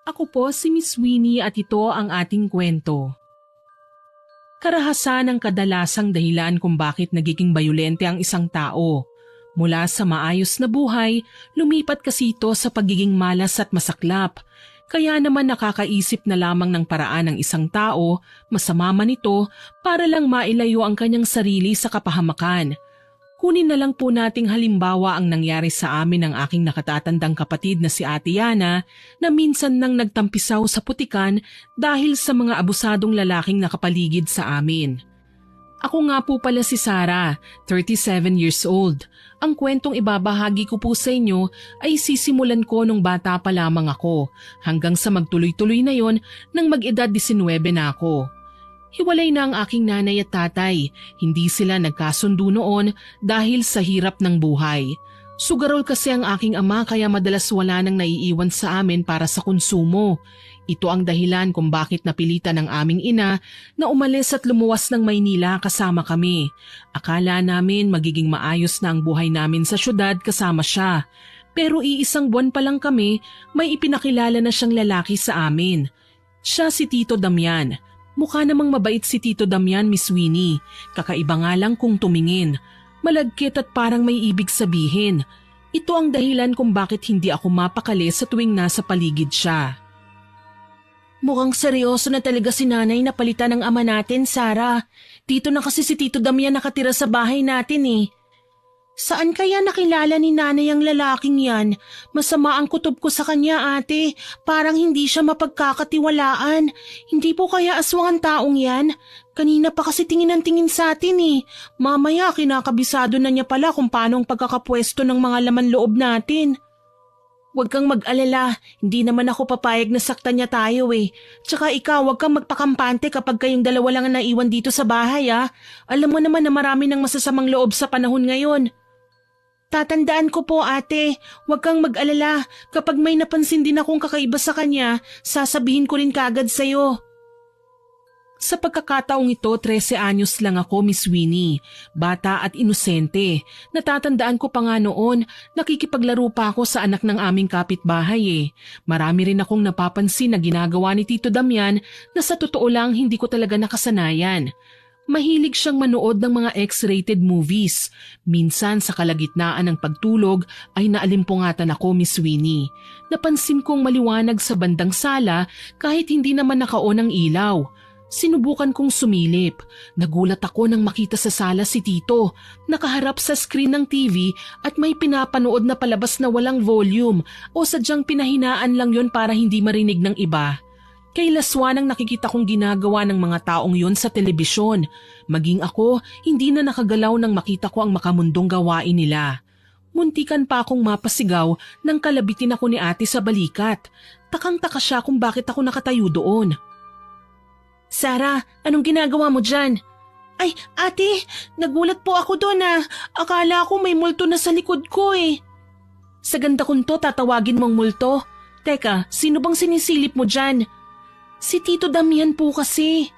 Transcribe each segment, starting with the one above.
Ako po si Miss Winnie at ito ang ating kwento. Karahasan ang kadalasang dahilan kung bakit nagiging bayolente ang isang tao. Mula sa maayos na buhay, lumipat kasi ito sa pagiging malas at masaklap. Kaya naman nakakaisip na lamang ng paraan ng isang tao, masama man ito, para lang mailayo ang kanyang sarili sa kapahamakan. Kunin na lang po nating halimbawa ang nangyari sa amin ng aking nakatatandang kapatid na si Ate Yana na minsan nang nagtampisaw sa putikan dahil sa mga abusadong lalaking nakapaligid sa amin. Ako nga po pala si Sarah, 37 years old. Ang kwentong ibabahagi ko po sa inyo ay sisimulan ko nung bata pa lamang ako hanggang sa magtuloy-tuloy na yon nang mag-edad 19 na ako. Hiwalay na ang aking nanay at tatay. Hindi sila nagkasundo noon dahil sa hirap ng buhay. Sugarol kasi ang aking ama kaya madalas wala nang naiiwan sa amin para sa konsumo. Ito ang dahilan kung bakit napilitan ng aming ina na umalis at lumuwas ng Maynila kasama kami. Akala namin magiging maayos na ang buhay namin sa syudad kasama siya. Pero iisang buwan pa lang kami, may ipinakilala na siyang lalaki sa amin. Siya si Tito Damian. Mukha namang mabait si Tito Damian, Miss Winnie. Kakaiba nga lang kung tumingin. Malagkit at parang may ibig sabihin. Ito ang dahilan kung bakit hindi ako mapakali sa tuwing nasa paligid siya. Mukhang seryoso na talaga si nanay na palitan ng ama natin, Sarah. Dito na kasi si Tito Damian nakatira sa bahay natin eh. Saan kaya nakilala ni nanay ang lalaking yan? Masama ang kutob ko sa kanya, ate. Parang hindi siya mapagkakatiwalaan. Hindi po kaya aswang ang taong yan? Kanina pa kasi tingin ang tingin sa atin eh. Mamaya kinakabisado na niya pala kung paano ang pagkakapwesto ng mga laman loob natin. Huwag kang mag-alala, hindi naman ako papayag na saktan niya tayo eh. Tsaka ikaw, huwag kang magpakampante kapag kayong dalawa lang ang naiwan dito sa bahay ah. Alam mo naman na marami ng masasamang loob sa panahon ngayon. Tatandaan ko po ate, huwag kang mag-alala. Kapag may napansin din akong kakaiba sa kanya, sasabihin ko rin kaagad sa'yo. Sa pagkakataong ito, 13 anyos lang ako, Miss Winnie. Bata at inosente. Natatandaan ko pa nga noon, nakikipaglaro pa ako sa anak ng aming kapitbahay eh. Marami rin akong napapansin na ginagawa ni Tito Damian na sa totoo lang hindi ko talaga nakasanayan. Mahilig siyang manood ng mga X-rated movies. Minsan sa kalagitnaan ng pagtulog ay naalimpungatan ako, Miss Winnie. Napansin kong maliwanag sa bandang sala kahit hindi naman nakaon ang ilaw. Sinubukan kong sumilip. Nagulat ako nang makita sa sala si Tito. Nakaharap sa screen ng TV at may pinapanood na palabas na walang volume o sadyang pinahinaan lang yon para hindi marinig ng iba. Kay laswan ang nakikita kong ginagawa ng mga taong yon sa telebisyon. Maging ako, hindi na nakagalaw nang makita ko ang makamundong gawain nila. Muntikan pa akong mapasigaw nang kalabitin ako ni ate sa balikat. Takang-taka siya kung bakit ako nakatayo doon. Sarah, anong ginagawa mo dyan? Ay, ate, nagulat po ako doon ah. Akala ko may multo na sa likod ko eh. Sa ganda kong to, tatawagin mong multo? Teka, sino bang sinisilip mo dyan? Si Tito Damian po kasi.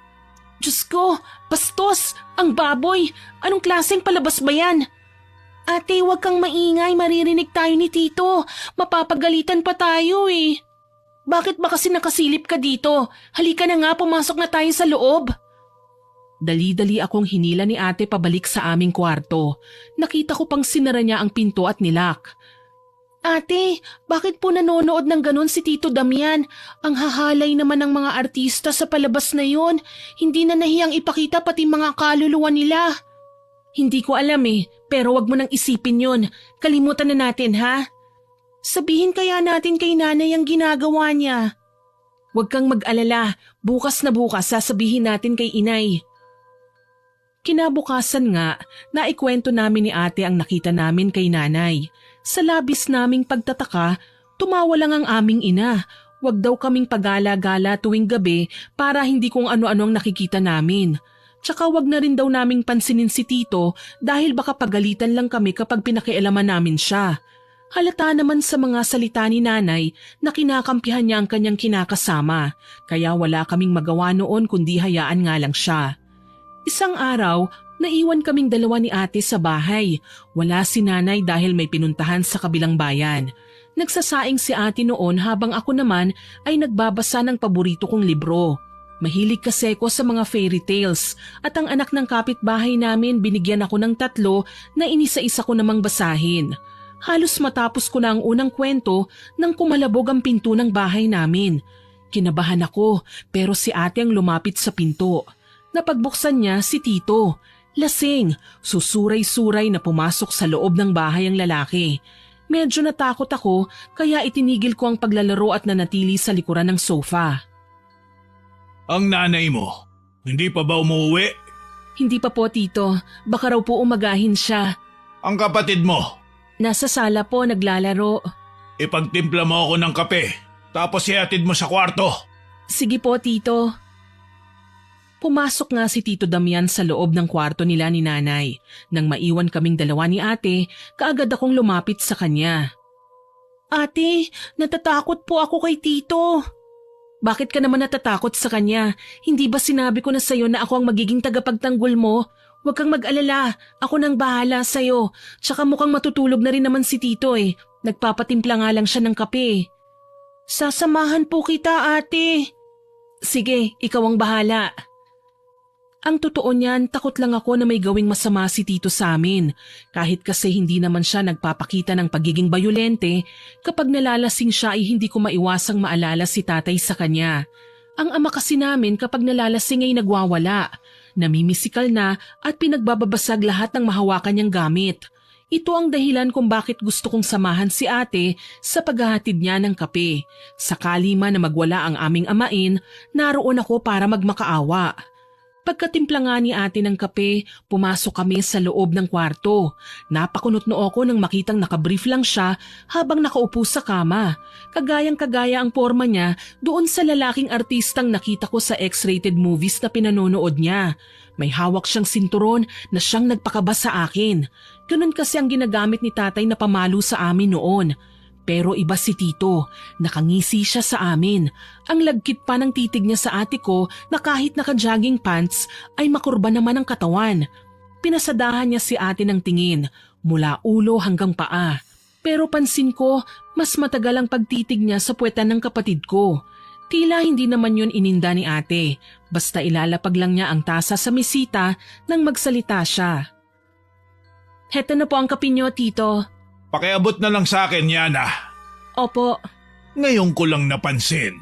Diyos ko, bastos, ang baboy. Anong klaseng palabas ba yan? Ate, huwag kang maingay, maririnig tayo ni Tito. Mapapagalitan pa tayo eh. Bakit ba kasi nakasilip ka dito? Halika na nga, pumasok na tayo sa loob. Dali-dali akong hinila ni ate pabalik sa aming kwarto. Nakita ko pang sinara niya ang pinto at nilak. Ate, bakit po nanonood ng ganon si Tito Damian? Ang hahalay naman ng mga artista sa palabas na yon. Hindi na nahiyang ipakita pati mga kaluluwa nila. Hindi ko alam eh, pero wag mo nang isipin yon. Kalimutan na natin ha? Sabihin kaya natin kay nanay ang ginagawa niya. Huwag kang mag-alala, bukas na bukas sasabihin natin kay inay. Kinabukasan nga, naikwento namin ni ate ang nakita namin kay nanay. Sa labis naming pagtataka, tumawa lang ang aming ina. Huwag daw kaming pagala-gala tuwing gabi para hindi kung ano-ano ang nakikita namin. Tsaka wag na rin daw naming pansinin si Tito dahil baka pagalitan lang kami kapag pinakialaman namin siya. Halata naman sa mga salita ni nanay na kinakampihan niya ang kanyang kinakasama, kaya wala kaming magawa noon kundi hayaan nga lang siya. Isang araw, naiwan kaming dalawa ni ate sa bahay. Wala si nanay dahil may pinuntahan sa kabilang bayan. Nagsasaing si ate noon habang ako naman ay nagbabasa ng paborito kong libro. Mahilig kasi ako sa mga fairy tales at ang anak ng kapitbahay namin binigyan ako ng 3 na inisa-isa ko namang basahin. Halos matapos ko na ang unang kwento nang kumalabog ang pinto ng bahay namin. Kinabahan ako pero si ate ang lumapit sa pinto. Napagbuksan niya si Tito. Lasing, susuray-suray na pumasok sa loob ng bahay ang lalaki. Medyo natakot ako kaya itinigil ko ang paglalaro at nanatili sa likuran ng sofa. Ang nanay mo, hindi pa ba umuwi? Hindi pa po, Tito. Baka raw po umagahin siya. Ang kapatid mo, Nasa sala po naglalaro. ipagtimpla mo ako ng kape, tapos ihatid mo sa kwarto. Sige po, Tito. Pumasok nga si Tito Damian sa loob ng kwarto nila ni nanay. Nang maiwan kaming dalawa ni ate, kaagad akong lumapit sa kanya. Ate, natatakot po ako kay Tito. Bakit ka naman natatakot sa kanya? Hindi ba sinabi ko na sa'yo na ako ang magiging tagapagtanggol mo? Huwag kang mag-alala, ako nang bahala sa'yo. Tsaka mukhang matutulog na rin naman si Tito eh. Nagpapatimpla nga lang siya ng kape. Sasamahan po kita, ate. Sige, ikaw ang bahala. Ang totoo niyan, takot lang ako na may gawing masama si Tito sa amin. Kahit kasi hindi naman siya nagpapakita ng pagiging bayolente, kapag nalalasing siya ay hindi ko maiwasang maalala si tatay sa kanya. Ang ama kasi namin kapag nalalasing ay nagwawala. Namimisikal na at pinagbababasag lahat ng mahawakan niyang gamit. Ito ang dahilan kung bakit gusto kong samahan si ate sa paghahatid niya ng kape. Sakali man na magwala ang aming amain, naroon ako para magmakaawa. Pagkatimpla nga ni ate ng kape, pumasok kami sa loob ng kwarto. Napakunot-noo ako nang makitang nakabrief lang siya habang nakaupo sa kama. Kagayang-kagaya ang porma niya doon sa lalaking artistang nakita ko sa X-rated movies na pinanonood niya. May hawak siyang sinturon na siyang nagpakaba sa akin. Ganun kasi ang ginagamit ni tatay na pamalo sa amin noon. Pero iba si Tito, nakangisi siya sa amin. Ang lagkit pa ng titig niya sa ate ko na kahit naka-jogging pants ay makurba naman ang katawan. Pinasadahan niya si ate ng tingin, mula ulo hanggang paa. Pero pansin ko, mas matagal ang pagtitig niya sa puwetan ng kapatid ko. Tila hindi naman yun ininda ni ate, basta ilalapag lang niya ang tasa sa mesita nang magsalita siya. Heto na po ang kape niyo, Tito. Pakiabot na lang sa akin, Yana. Opo. Ngayon ko lang napansin.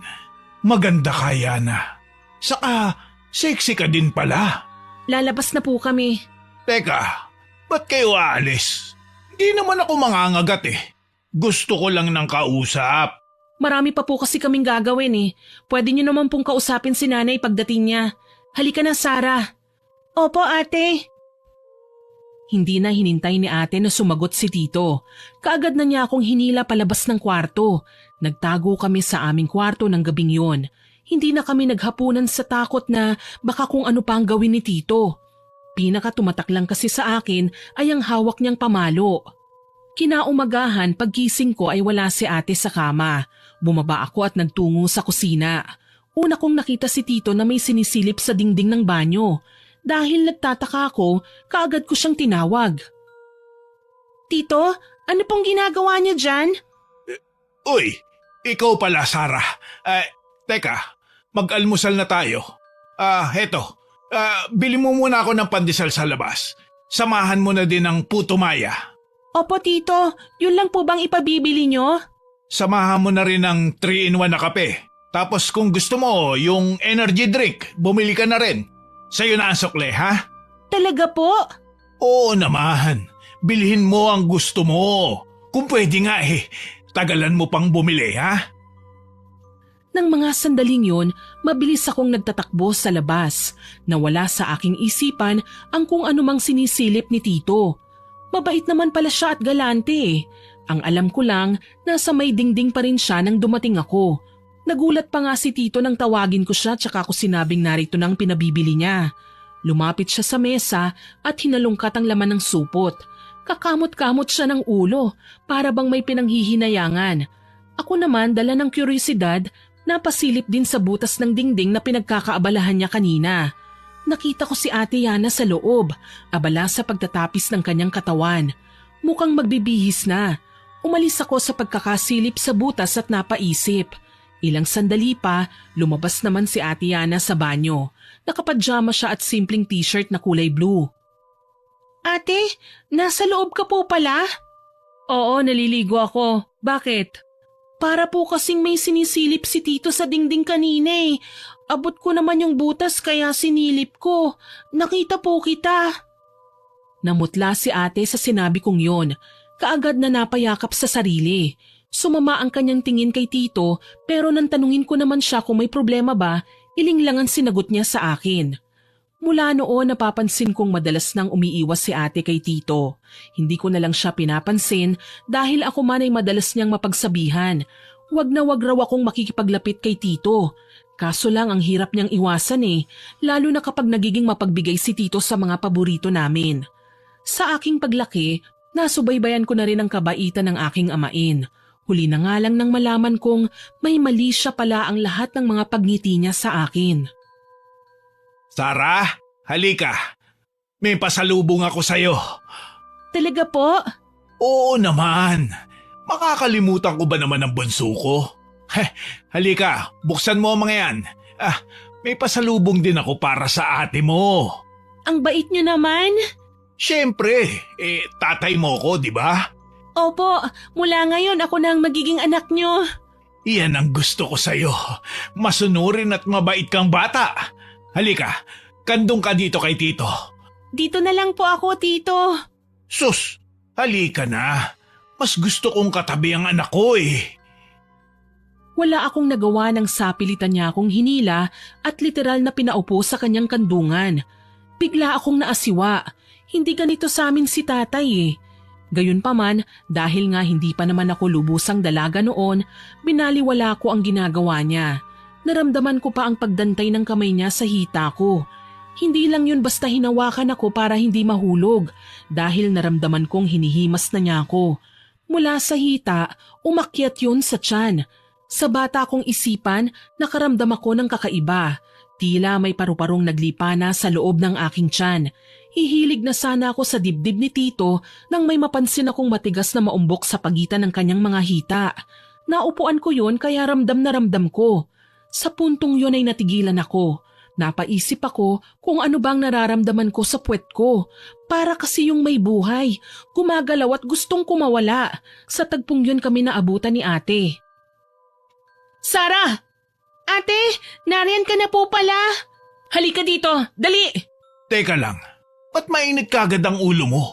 Maganda ka, Yana. Saka, sexy ka din pala. Lalabas na po kami. Teka, ba't kayo aalis? Hindi naman ako mangangagat eh. Gusto ko lang ng kausap. Marami pa po kasi kaming gagawin eh. Pwede niyo naman pong kausapin si nanay pagdating niya. Halika na, Sarah. Opo, ate. Hindi na hinintay ni ate na sumagot si Tito. Kaagad na niya akong hinila palabas ng kwarto. Nagtago kami sa aming kwarto ng gabing yon. Hindi na kami naghapunan sa takot na baka kung ano pa ang gawin ni Tito. Pinakatumatak lang kasi sa akin ay ang hawak niyang pamalo. Kinaumagahan paggising ko ay wala si ate sa kama. Bumaba ako at nagtungo sa kusina. Una kong nakita si Tito na may sinisilip sa dingding ng banyo. Dahil nagtataka ako, kaagad ko siyang tinawag. Tito, ano pong ginagawa niya dyan? Uy, ikaw pala, Sarah. Teka, mag-almusal na tayo. Heto. Bili mo muna ako ng pandesal sa labas. Samahan mo na din ng puto maya. Opo, Tito. Yun lang po bang ipabibili nyo? Samahan mo na rin ng 3-in-1 na kape. Tapos kung gusto mo, yung energy drink, bumili ka na rin. Sa'yo na ang sukle, ha? Talaga po? Oo naman. Bilhin mo ang gusto mo. Kung pwede nga tagalan mo pang bumili, ha? Nang mga sandaling yun, mabilis akong nagtatakbo sa labas. Nawala sa aking isipan ang kung anumang sinisilip ni Tito. Mabait naman pala siya at galante. Ang alam ko lang, nasa may dingding pa rin siya nang dumating ako. Nagulat pa nga si Tito nang tawagin ko siya tsaka ko sinabing narito nang pinabibili niya. Lumapit siya sa mesa at hinalungkat ang laman ng supot. Kakamot-kamot siya ng ulo para bang may pinanghihinayangan. Ako naman dala ng kuryosidad, napasilip din sa butas ng dingding na pinagkakaabalahan niya kanina. Nakita ko si Ate Yana sa loob, abala sa pagtatapis ng kanyang katawan. Mukhang magbibihis na. Umalis ako sa pagkakasilip sa butas at napaisip. Ilang sandali pa, lumabas naman si Ate Yana sa banyo. Nakapadyama siya at simpleng t-shirt na kulay blue. Ate, nasa loob ka po pala? Oo, naliligo ako. Bakit? Para po kasing may sinisilip si Tito sa dingding kanina eh. Abot ko naman yung butas kaya sinilip ko. Nakita po kita. Namutla si ate sa sinabi kong yon. Kaagad na napayakap sa sarili. Sumama ang kanyang tingin kay Tito pero nang tanungin ko naman siya kung may problema ba, ilinglangan sinagot niya sa akin. Mula noon napapansin kong madalas nang umiiwas si ate kay Tito. Hindi ko na lang siya pinapansin dahil ako man ay madalas niyang mapagsabihan. Wag na wag raw akong makikipaglapit kay Tito. Kaso lang ang hirap niyang iwasan lalo na kapag nagiging mapagbigay si Tito sa mga paborito namin. Sa aking paglaki, nasubaybayan ko na rin ang kabaitan ng aking amain. Huli na nga lang nang malaman kong may mali siya pala ang lahat ng mga pagngiti niya sa akin. Sarah, halika. May pasalubong ako sa'yo. Talaga po? Oo naman. Makakalimutan ko ba naman ang bunso ko? Halika, buksan mo ang mga yan. May pasalubong din ako para sa ate mo. Ang bait niyo naman. Siyempre, tatay mo ko, di ba? Opo, mula ngayon ako na ang magiging anak niyo. Iyan ang gusto ko sa'yo. Masunurin at mabait kang bata. Halika, kandong ka dito kay Tito. Dito na lang po ako, Tito. Sus, halika na. Mas gusto kong katabi ang anak ko Wala akong nagawa ng sapilitan niya akong hinila at literal na pinaupo sa kanyang kandungan. Bigla akong naasiwa. Hindi ganito sa amin si tatay Gayunpaman, dahil nga hindi pa naman ako lubusang dalaga noon, binaliwala ko ang ginagawa niya. Naramdaman ko pa ang pagdantay ng kamay niya sa hita ko. Hindi lang yun basta hinawakan ako para hindi mahulog dahil naramdaman kong hinihimas na niya ako. Mula sa hita, umakyat yun sa tiyan. Sa bata kong isipan, nakaramdam ako ng kakaiba. Tila may paru-parong naglipa na sa loob ng aking tiyan. Hihilig na sana ako sa dibdib ni Tito nang may mapansin akong matigas na maumbok sa pagitan ng kanyang mga hita. Naupuan ko yun kaya ramdam na ramdam ko. Sa puntong yun ay natigilan ako. Napaisip ako kung ano bang nararamdaman ko sa puwet ko. Para kasi yung may buhay, gumagalaw at gustong kumawala. Sa tagpong yun kami naabutan ni ate. Sarah! Ate, nariyan ka na po pala. Halika dito, dali! Teka lang, ba't mainit kagad ang ulo mo?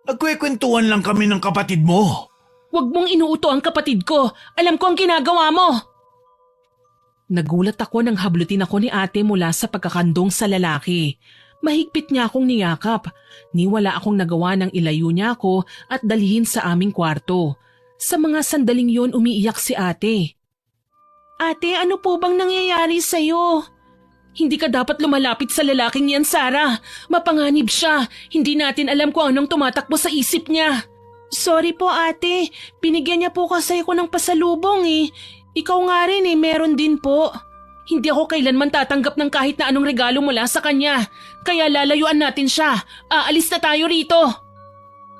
Nagkwekwentuhan lang kami ng kapatid mo. Huwag mong inuuto ang kapatid ko. Alam ko ang ginagawa mo. Nagulat ako nang hablutin ako ni ate mula sa pagkakandong sa lalaki. Mahigpit niya akong niyakap. Niwala akong nagawa ng ilayo niya ako at dalhin sa aming kwarto. Sa mga sandaling yon umiiyak si ate. Ate, ano po bang nangyayari sa'yo? Hindi ka dapat lumalapit sa lalaking yan, Sarah. Mapanganib siya. Hindi natin alam kung anong tumatakbo sa isip niya. Sorry po ate, binigyan niya po kasi ako ng pasalubong Ikaw nga rin meron din po. Hindi ako kailanman tatanggap ng kahit na anong regalo mula sa kanya. Kaya lalayuan natin siya. Aalis na tayo rito.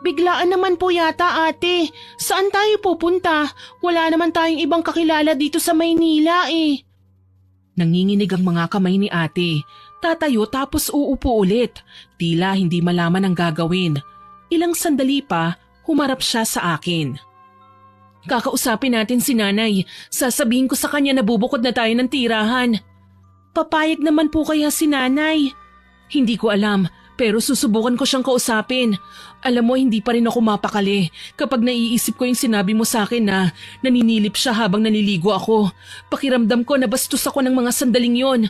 Biglaan naman po yata ate. Saan tayo pupunta? Wala naman tayong ibang kakilala dito sa Maynila Nanginginig ang mga kamay ni ate. Tatayo tapos uupo ulit. Tila hindi malaman ang gagawin. Ilang sandali pa, humarap siya sa akin. Kakausapin natin si nanay. Sasabihin ko sa kanya na bubukod na tayo ng tirahan. Papayag naman po kaya si nanay? Hindi ko alam, pero susubukan ko siyang kausapin. Alam mo, hindi pa rin ako mapakali kapag naiisip ko yung sinabi mo sa akin na naninilip siya habang naliligo ako. Pakiramdam ko na bastos ako ng mga sandaling yon.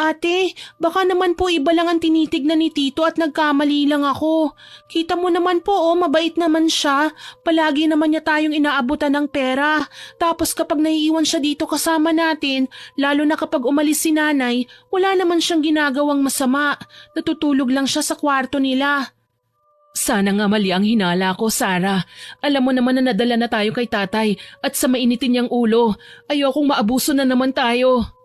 Ate, baka naman po iba lang ang tinitignan ni Tito at nagkamali lang ako. Kita mo naman po mabait naman siya. Palagi naman niya tayong inaabutan ng pera. Tapos kapag naiiwan siya dito kasama natin, lalo na kapag umalis si nanay, wala naman siyang ginagawang masama. Natutulog lang siya sa kwarto nila. Sana nga mali ang hinala ko, Sarah. Alam mo naman na nadala na tayo kay tatay at sa mainitin niyang ulo. Ayokong maabuso na naman tayo.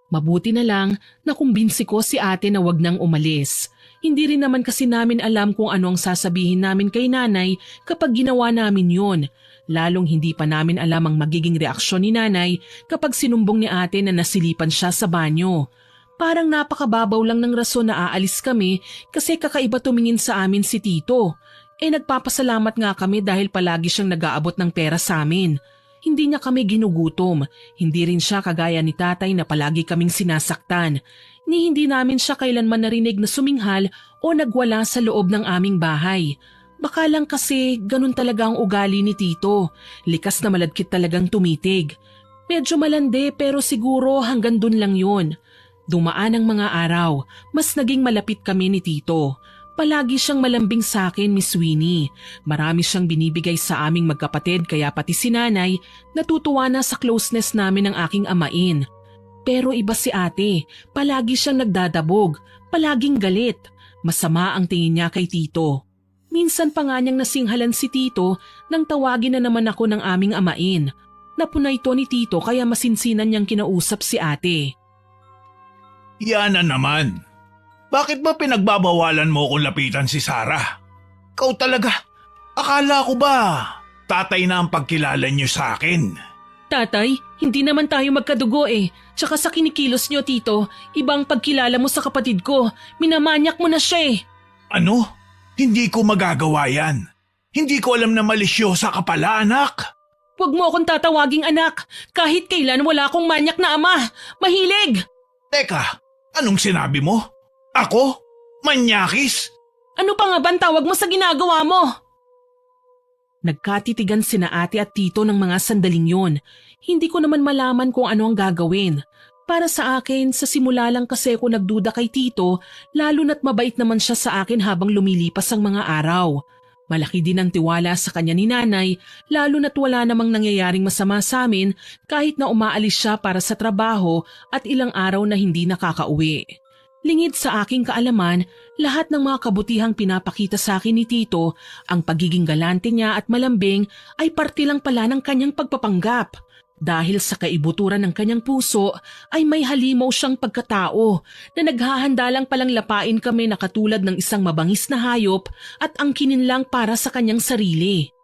Mabuti na lang na kumbinsi ko si ate na wag nang umalis. Hindi rin naman kasi namin alam kung ano ang sasabihin namin kay nanay kapag ginawa namin yon. Lalong hindi pa namin alam ang magiging reaksyon ni nanay kapag sinumbong ni ate na nasilipan siya sa banyo. Parang napakababaw lang ng rason na aalis kami kasi kakaiba tumingin sa amin si Tito. Nagpapasalamat nga kami dahil palagi siyang nag-aabot ng pera sa amin. Hindi niya kami ginugutom. Hindi rin siya kagaya ni tatay na palagi kaming sinasaktan. Ni hindi namin siya kailanman narinig na suminghal o nagwala sa loob ng aming bahay. Baka lang kasi ganun talaga ang ugali ni Tito. Likas na maladkit talagang tumitig. Medyo malandi pero siguro hanggang dun lang yun. Dumaan ang mga araw, mas naging malapit kami ni Tito. Palagi siyang malambing sa akin, Miss Winnie. Marami siyang binibigay sa aming magkapatid kaya pati si nanay natutuwa na sa closeness namin ng aking amain. Pero iba si ate, palagi siyang nagdadabog, palaging galit. Masama ang tingin niya kay Tito. Minsan pa nga niyang nasinghalan si Tito nang tawagin na naman ako ng aming amain. Napunay ito ni Tito kaya masinsinan niyang kinausap si ate. Yan na naman. Bakit ba pinagbabawalan mo kung lapitan si Sarah? Ikaw talaga. Akala ko ba tatay na ang pagkilala niyo sa akin? Tatay, hindi naman tayo magkadugo eh. Tsaka sa kinikilos niyo, Tito, ibang pagkilala mo sa kapatid ko. Minamanyak mo na siya eh. Ano? Hindi ko magagawa yan. Hindi ko alam na malisyosa ka pala, anak. Huwag mo akong tatawaging anak. Kahit kailan wala akong manyak na ama. Mahilig! Teka, anong sinabi mo? Ako? Manyakis? Ano pa nga bang tawag mo sa ginagawa mo? Nagkatitigan sina ate at tito ng mga sandaling yon. Hindi ko naman malaman kung ano ang gagawin. Para sa akin, sa simula lang kasi ako nagduda kay Tito, lalo na't mabait naman siya sa akin habang lumilipas ang mga araw. Malaki din ang tiwala sa kanya ni nanay, lalo na't wala namang nangyayaring masama sa amin kahit na umaalis siya para sa trabaho at ilang araw na hindi nakakauwi. Lingid sa aking kaalaman, lahat ng mga kabutihang pinapakita sa akin ni Tito, ang pagiging galante niya at malambing ay parte lang pala ng kanyang pagpapanggap. Dahil sa kaibuturan ng kanyang puso ay may halimaw siyang pagkatao na naghahanda lang palang lapain kami na katulad ng isang mabangis na hayop at angkinin lang para sa kanyang sarili.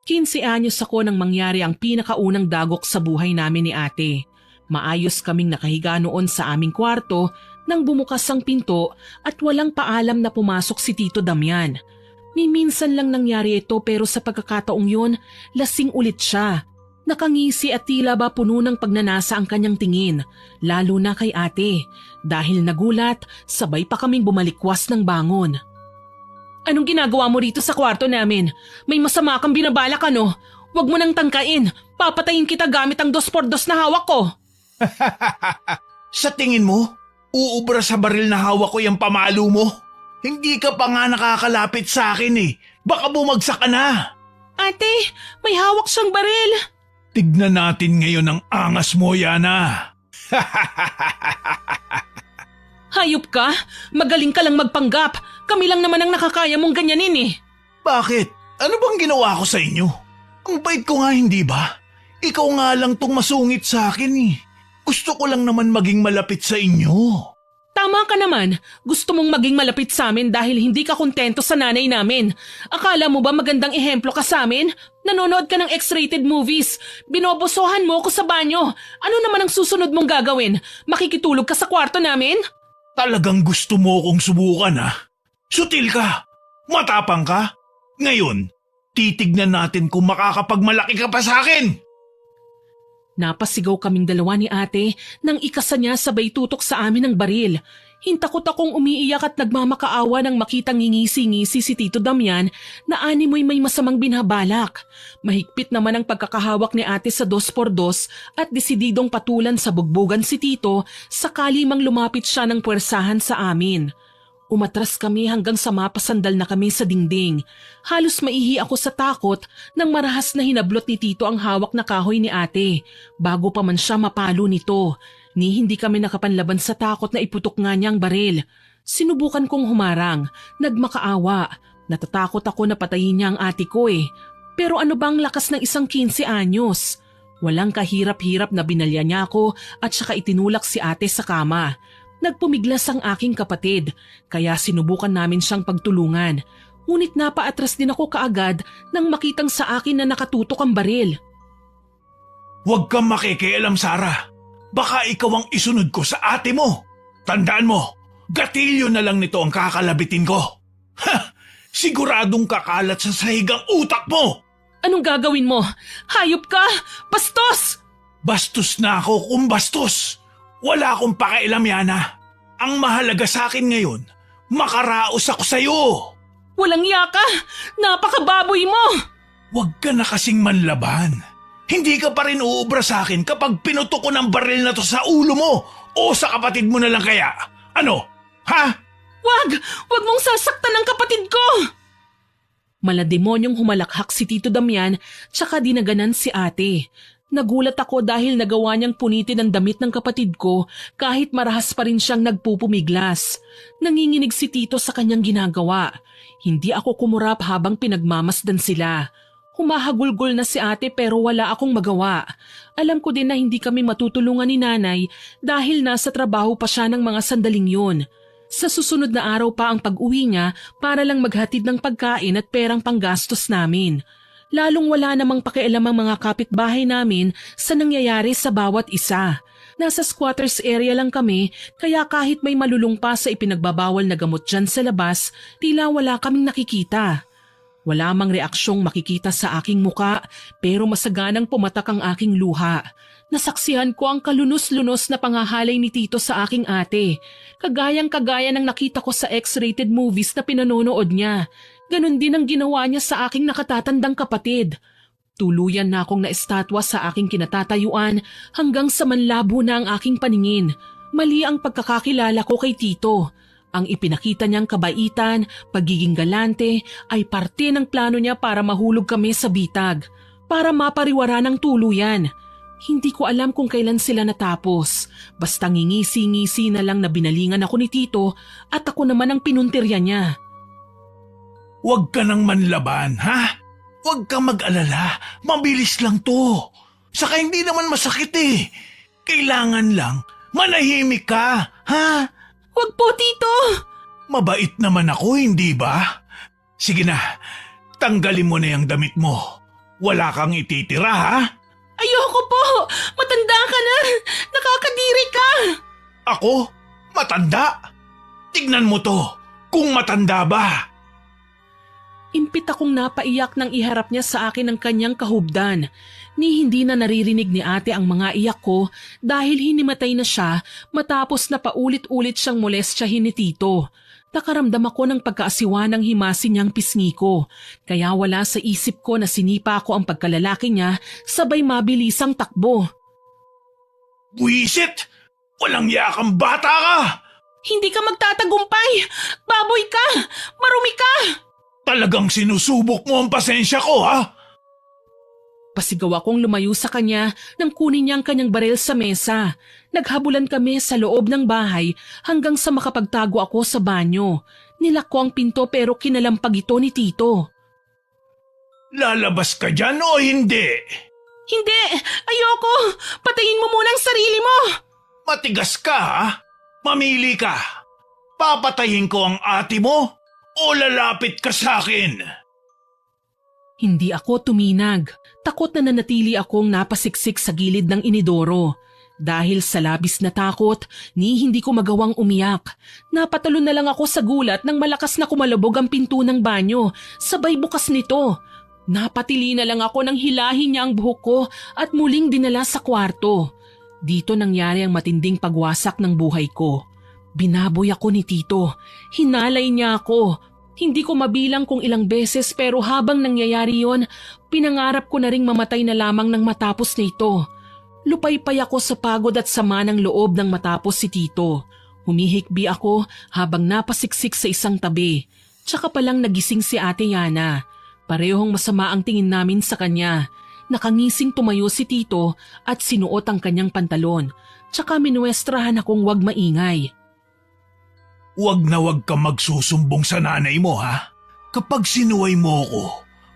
15 anyos ako nang mangyari ang pinakaunang dagok sa buhay namin ni ate. Maayos kaming nakahiga noon sa aming kwarto nang bumukas ang pinto at walang paalam na pumasok si Tito Damian. Minsan lang nangyari ito pero sa pagkakataong yun, lasing ulit siya. Nakangisi at tila ba puno ng pagnanasa ang kanyang tingin, lalo na kay ate. Dahil nagulat, sabay pa kaming bumalikwas ng bangon. Anong ginagawa mo rito sa kwarto namin? May masama kang binabalak ano? Huwag mo nang tangkain. Papatayin kita gamit ang 2x2 na hawak ko. Sa tingin mo, uubra sa baril na hawak ko yung pamalo mo? Hindi ka pa nga nakakalapit sa akin eh. Baka bumagsak ka na. Ate, may hawak siyang baril. Tignan natin ngayon ang angas mo, Yana. Hayop ka? Magaling ka lang magpanggap. Kami lang naman ang nakakaya mong ganyanin eh. Bakit? Ano bang ginawa ko sa inyo? Ang bait ko nga, hindi ba? Ikaw nga lang tong masungit sa akin eh. Gusto ko lang naman maging malapit sa inyo. Tama ka naman. Gusto mong maging malapit sa amin dahil hindi ka kontento sa nanay namin. Akala mo ba magandang ehemplo ka sa amin? Nanonood ka ng X-rated movies. Binobosohan mo ko sa banyo. Ano naman ang susunod mong gagawin? Makikitulog ka sa kwarto namin? Talagang gusto mo kong subukan ha? Sutil ka. Matapang ka. Ngayon, titignan natin kung makakapagmalaki ka pa sa akin. Napasigaw kaming dalawa ni ate nang ikasa niya sabay tutok sa amin ng baril. Hintakot akong umiiyak at nagmamakaawa nang makitang ngingisi-ngisi si Tito Damian na animoy may masamang binabalak. Mahigpit naman ang pagkakahawak ni ate sa 2x2 at desididong patulan sa bugbugan si Tito sakali mang lumapit siya ng puwersahan sa amin. Umatras kami hanggang sa mapasandal na kami sa dingding. Halos maihi ako sa takot nang marahas na hinablot ni Tito ang hawak na kahoy ni ate bago pa man siya mapalo nito. Ni hindi kami nakapanlaban sa takot na iputok nga niya ang baril. Sinubukan kong humarang, nagmakaawa. Natatakot ako na patayin niya ang ate ko eh. Pero ano bang lakas ng isang 15 anyos? Walang kahirap-hirap na binalya niya ako at saka itinulak si ate sa kama. Nagpumiglas ang aking kapatid, kaya sinubukan namin siyang pagtulungan. Ngunit napaatras din ako kaagad nang makitang sa akin na nakatutok ang baril. Huwag kang makikialam, Sarah. Baka ikaw ang isunod ko sa ate mo. Tandaan mo, gatilyo na lang nito ang kakalabitin ko. Ha! Siguradong kakalat sa sahigang utak mo! Anong gagawin mo? Hayop ka! Bastos! Bastos na ako kung bastos. Wala akong pakialam, Yana. Ang mahalaga sa akin ngayon, makaraos ako sa'yo. Walang yaka! Napakababoy mo! Huwag ka na kasing manlaban. Hindi ka pa rin uubra sa akin kapag pinutok ko ng baril na to sa ulo mo o sa kapatid mo na lang kaya. Ano? Ha? Wag! Wag mong sasaktan ang kapatid ko! Malademonyong humalakhak si Tito Damian tsaka dinaganan si ate. Nagulat ako dahil nagawa niyang punitin ang damit ng kapatid ko kahit marahas pa rin siyang nagpupumiglas. Nanginginig si Tito sa kanyang ginagawa. Hindi ako kumurap habang pinagmamasdan sila. Humahagulgol na si ate pero wala akong magawa. Alam ko din na hindi kami matutulungan ni nanay dahil nasa trabaho pa siya ng mga sandaling yun. Sa susunod na araw pa ang pag-uwi niya para lang maghatid ng pagkain at perang panggastos namin. Lalong wala namang pakialam ang mga kapitbahay namin sa nangyayari sa bawat isa. Nasa squatters area lang kami kaya kahit may malulung pa sa ipinagbabawal na gamot dyan sa labas, tila wala kaming nakikita. Wala mang reaksyong makikita sa aking muka pero masaganang pumatak ang aking luha. Nasaksihan ko ang kalunos-lunos na pangahalay ni Tito sa aking ate. Kagayang-kagaya ng nakita ko sa X-rated movies na pinanonood niya. Ganon din ang ginawa niya sa aking nakatatandang kapatid. Tuluyan na akong naestatwa sa aking kinatatayuan hanggang sa manlabo na ang aking paningin. Mali ang pagkakakilala ko kay Tito. Ang ipinakita niyang kabaitan, pagiging galante ay parte ng plano niya para mahulog kami sa bitag. Para mapariwara ng tuluyan. Hindi ko alam kung kailan sila natapos. Basta ngingisi-ngisi na lang na binalingan ako ni Tito at ako naman ang pinuntirya niya. Huwag ka nang manlaban, ha? Huwag kang mag-alala. Mabilis lang to. Saka hindi naman masakit eh. Kailangan lang manahimik ka, ha? Huwag po, Tito! Mabait naman ako, hindi ba? Sige na, tanggalin mo na yung damit mo. Wala kang ititira, ha? Ayoko po! Matanda ka na! Nakakadiri ka! Ako? Matanda? Tignan mo to, kung matanda ba? Impit akong napaiyak nang iharap niya sa akin ang kanyang kahubdan. Ni hindi na naririnig ni ate ang mga iyak ko dahil hinimatay na siya matapos na paulit-ulit siyang molestyahin ni Tito. Nakaramdam ako ng pagkaasiwa ng himasin niyang pisngi ko. Kaya wala sa isip ko na sinipa ko ang pagkalalaki niya sabay mabilisang takbo. Buisit! Walang yakang bata ka! Hindi ka magtatagumpay! Baboy ka! Marumi ka! Talagang sinusubok mo ang pasensya ko, ha? Pasigaw akong lumayo sa kanya nang kunin niya ang kanyang baril sa mesa. Naghabulan kami sa loob ng bahay hanggang sa makapagtago ako sa banyo. Nilak ko ang pinto pero kinalampag ito ni Tito. Lalabas ka dyan o hindi? Hindi! Ayoko! Patayin mo muna ang sarili mo! Matigas ka, ha? Mamili ka. Papatayin ko ang ate mo o lalapit ka sa akin? Hindi ako tuminag. Takot na nanatili akong napasiksik sa gilid ng inidoro. Dahil sa labis na takot, ni hindi ko magawang umiyak. Napatalon na lang ako sa gulat nang malakas na kumalabog ang pinto ng banyo. Sabay bukas nito. Napatili na lang ako nang hilahin niya ang buhok ko at muling dinala sa kwarto. Dito nangyari ang matinding pagwasak ng buhay ko. Binaboy ako ni Tito. Hinalay niya ako. Hindi ko mabilang kung ilang beses pero habang nangyayari yon, pinangarap ko na ring mamatay na lamang nang matapos nito. Lupaypay ako sa pagod at sama ng loob nang matapos si Tito. Humihikbi ako habang napasiksik sa isang tabi. Tsaka palang nagising si Ate Yana. Parehong masama ang tingin namin sa kanya. Nakangising tumayo si Tito at sinuot ang kanyang pantalon. Tsaka minuestrahan akong wag maingay. Huwag na huwag ka magsusumbong sa nanay mo, ha? Kapag sinuway mo ko,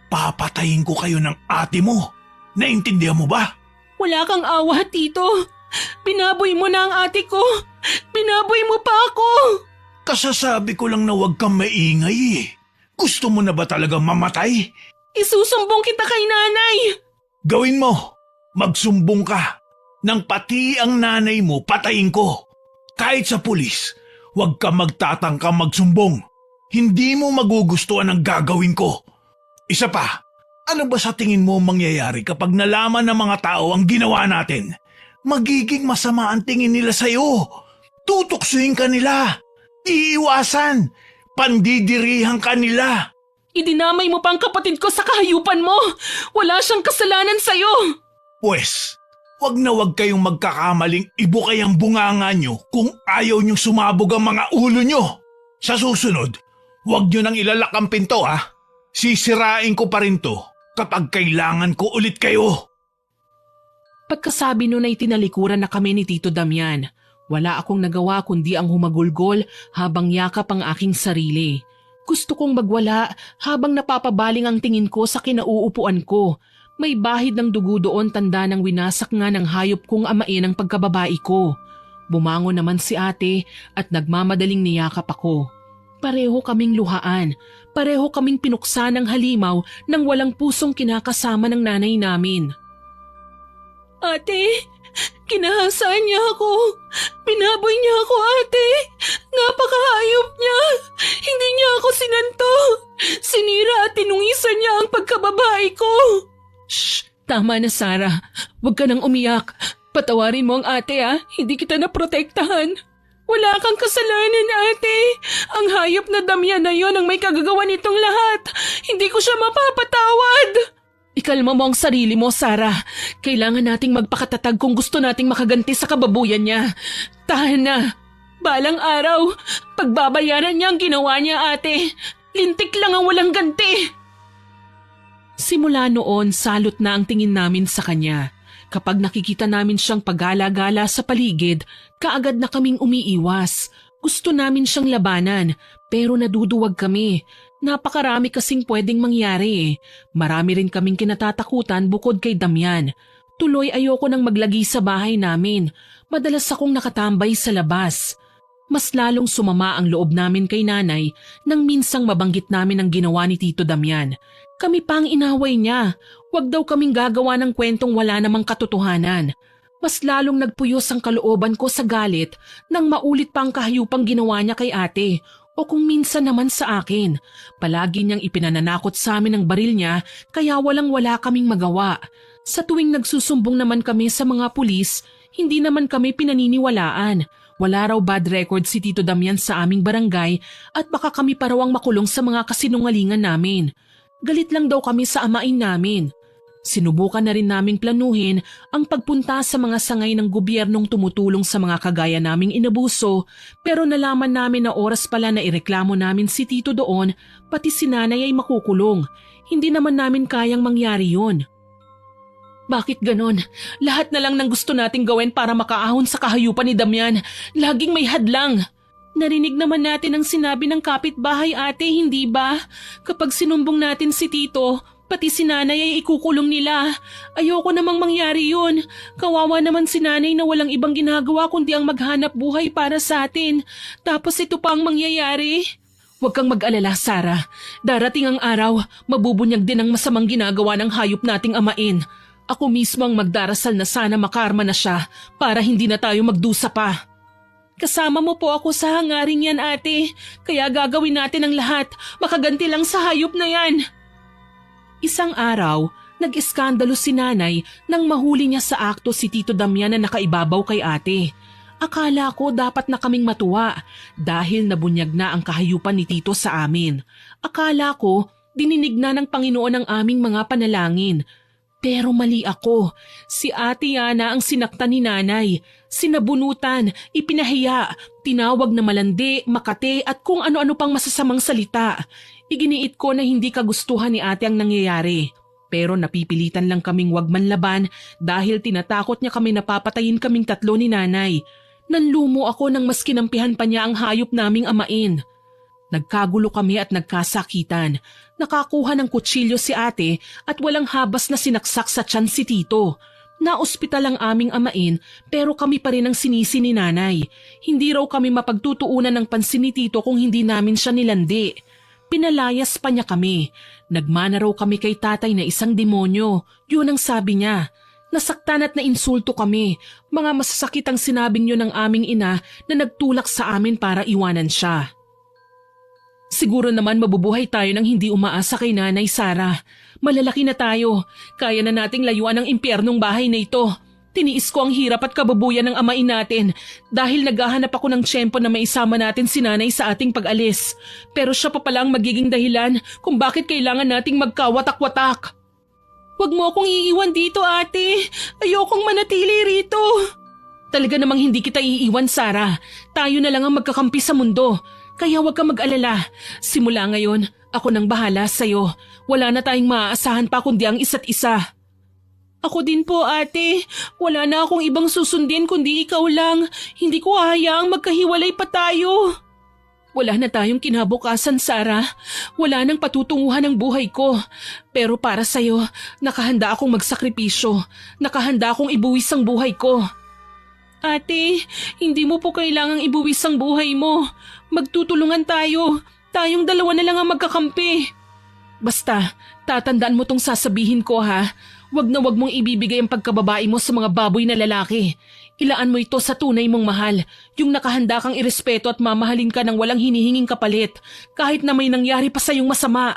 papatayin ko kayo ng ate mo. Naintindihan mo ba? Wala kang awa, Tito. Binaboy mo na ang ate ko. Binaboy mo pa ako! Kasasabi ko lang na huwag kang maingay eh. Gusto mo na ba talaga mamatay? Isusumbong kita kay nanay! Gawin mo. Magsumbong ka. Nang pati ang nanay mo patayin ko. Kahit sa pulis, huwag ka magtatangka magsumbong. Hindi mo magugustuhan ang gagawin ko. Isa pa, ano ba sa tingin mo mangyayari kapag nalaman ng mga tao ang ginawa natin? Magiging masama ang tingin nila sa'yo. Tutuksuhin ka nila. Iiwasan. Pandidirihan ka nila. Idinamay mo pa ang kapatid ko sa kahayupan mo! Wala siyang kasalanan sa'yo! Pwes, wag na wag kayong magkakamaling ibukay ang bunganga nyo kung ayaw nyong sumabog ang mga ulo nyo. Sa susunod, wag nyo nang ilalak ang pinto ha. Sisirain ko pa rin to kapag kailangan ko ulit kayo. Pagkasabi nun ay tinalikuran na kami ni Tito Damian. Wala akong nagawa kundi ang humagulgol habang yakap ang aking sarili. Gusto kong magwala habang napapabaling ang tingin ko sa kinauupuan ko. May bahid ng dugo doon, tanda ng winasak nga ng hayop kong amain ang pagkababae ko. Bumangon naman si ate at nagmamadaling niyakap ako. Pareho kaming luhaan. Pareho kaming pinuksa ng halimaw ng walang pusong kinakasama ng nanay namin. Ate, kinahasaan niya ako. Binaboy niya ako, ate. Napakahayop niya. Hindi niya ako sinanto. Sinira at tinungisan niya ang pagkababae ko. Shh! Tama na, Sarah. Huwag ka nang umiyak. Patawarin mo ang ate, ha? Hindi kita naprotektahan. Wala kang kasalanan, ate. Ang hayop na Damian na yon ang may kagagawa nitong lahat. Hindi ko siya mapapatawad. Ikalma mo ang sarili mo, Sarah. Kailangan nating magpakatatag kung gusto nating makaganti sa kababuyan niya. Tahan na. Balang araw, pagbabayaran niya ang ginawa niya, ate. Lintik lang ang walang ganti. Simula noon, salot na ang tingin namin sa kanya. Kapag nakikita namin siyang pagala-gala sa paligid, kaagad na kaming umiiwas. Gusto namin siyang labanan, pero naduduwag kami. Napakarami kasing pwedeng mangyari eh. Marami rin kaming kinatatakutan bukod kay Damian. Tuloy ayoko nang maglagi sa bahay namin. Madalas akong nakatambay sa labas. Mas lalong sumama ang loob namin kay nanay nang minsang mabanggit namin ang ginawa ni Tito Damian. Kami pa ang inaway niya. Huwag daw kaming gagawa ng kwentong wala namang katotohanan. Mas lalong nagpuyos ang kalooban ko sa galit nang maulit pa ang kahayupang ginawa niya kay ate. O kung minsan naman sa akin, palagi niyang ipinananakot sa amin ang baril niya kaya walang-wala kaming magawa. Sa tuwing nagsusumbong naman kami sa mga pulis, hindi naman kami pinaniniwalaan. Wala raw bad record si Tito Damian sa aming barangay at baka kami pa raw ang makulong sa mga kasinungalingan namin. Galit lang daw kami sa amain namin. Sinubukan na rin naming planuhin ang pagpunta sa mga sangay ng gobyernong tumutulong sa mga kagaya naming inabuso, pero nalaman namin na oras pala na ireklamo namin si Tito doon, pati si nanay ay makukulong. Hindi naman namin kayang mangyari yun. Bakit ganon? Lahat na lang ng gusto nating gawin para makaahon sa kahayupan ni Damian. Laging may hadlang. Narinig naman natin ang sinabi ng kapitbahay, ate, hindi ba? Kapag sinumbong natin si Tito, pati si nanay ay ikukulong nila. Ayoko namang mangyari yun. Kawawa naman si nanay na walang ibang ginagawa kundi ang maghanap buhay para sa atin. Tapos ito pa ang mangyayari. Huwag kang mag-alala, Sarah. Darating ang araw, mabubunyag din ang masamang ginagawa ng hayop nating amain. Ako mismo ang magdarasal na sana makarma na siya para hindi na tayo magdusa pa. Kasama mo po ako sa hangaring yan, ate. Kaya gagawin natin ang lahat. Makaganti lang sa hayop na yan. Isang araw, nag-iskandalo si nanay nang mahuli niya sa akto si Tito Damian na nakaibabaw kay ate. Akala ko dapat na kaming matuwa dahil nabunyag na ang kahayupan ni Tito sa amin. Akala ko dininig na ng Panginoon ang aming mga panalangin. Pero mali ako. Si Ate Yana ang sinaktan ni nanay. Sinabunutan, ipinahiya, tinawag na malandi, makate at kung ano-ano pang masasamang salita. Iginiit ko na hindi kagustuhan ni ate ang nangyayari. Pero napipilitan lang kaming wag manlaban dahil tinatakot niya kami na papatayin kaming tatlo ni nanay. Nanlumo ako nang mas kinampihan pa niya ang hayop naming amain. Nagkagulo kami at nagkasakitan. Nakakuha ng kutsilyo si ate at walang habas na sinaksak sa tiyan si Tito. Naospital ang aming amain pero kami pa rin ang sinisi ni nanay. Hindi raw kami mapagtutuunan ng pansin ni tito kung hindi namin siya nilandi. Pinalayas pa niya kami. Nagmana raw kami kay tatay na isang demonyo. Yun ang sabi niya. Nasaktan at nainsulto kami. Mga masasakit ang sinabing yun ng aming ina na nagtulak sa amin para iwanan siya. Siguro naman mabubuhay tayo nang hindi umaasa kay Nanay Sara. Malalaki na tayo. Kaya na nating layuan ang impyernong bahay na ito. Tiniis ko ang hirap at kababuyan ng amain natin dahil naghahanap ako ng tiyempo na maisama natin si Nanay sa ating pag-alis. Pero siya pa pala ang magiging dahilan kung bakit kailangan nating magkawatak-watak. Huwag mo akong iiwan dito, ate. Ayokong manatili rito. Talaga namang hindi kita iiwan, Sara. Tayo na lang ang magkakampi sa mundo. Kaya huwag kang mag-alala. Simula ngayon, ako nang bahala sa'yo. Wala na tayong maaasahan pa kundi ang isa't isa. Ako din po, ate. Wala na akong ibang susundin kundi ikaw lang. Hindi ko hahayaang magkahiwalay pa tayo. Wala na tayong kinabukasan, Sara. Wala nang patutunguhan ang buhay ko. Pero para sa'yo, nakahanda akong magsakripisyo. Nakahanda akong ibuwis ang buhay ko. Ate, hindi mo po kailangang ibuwis ang buhay mo. Magtutulungan tayo. Tayong dalawa na lang ang magkakampi. Basta, tatandaan mo tong sasabihin ko ha. Wag na wag mong ibibigay ang pagkababae mo sa mga baboy na lalaki. Ilaan mo ito sa tunay mong mahal, yung nakahanda kang irespeto at mamahalin ka ng walang hinihinging kapalit, kahit na may nangyari pa sa'yong masama.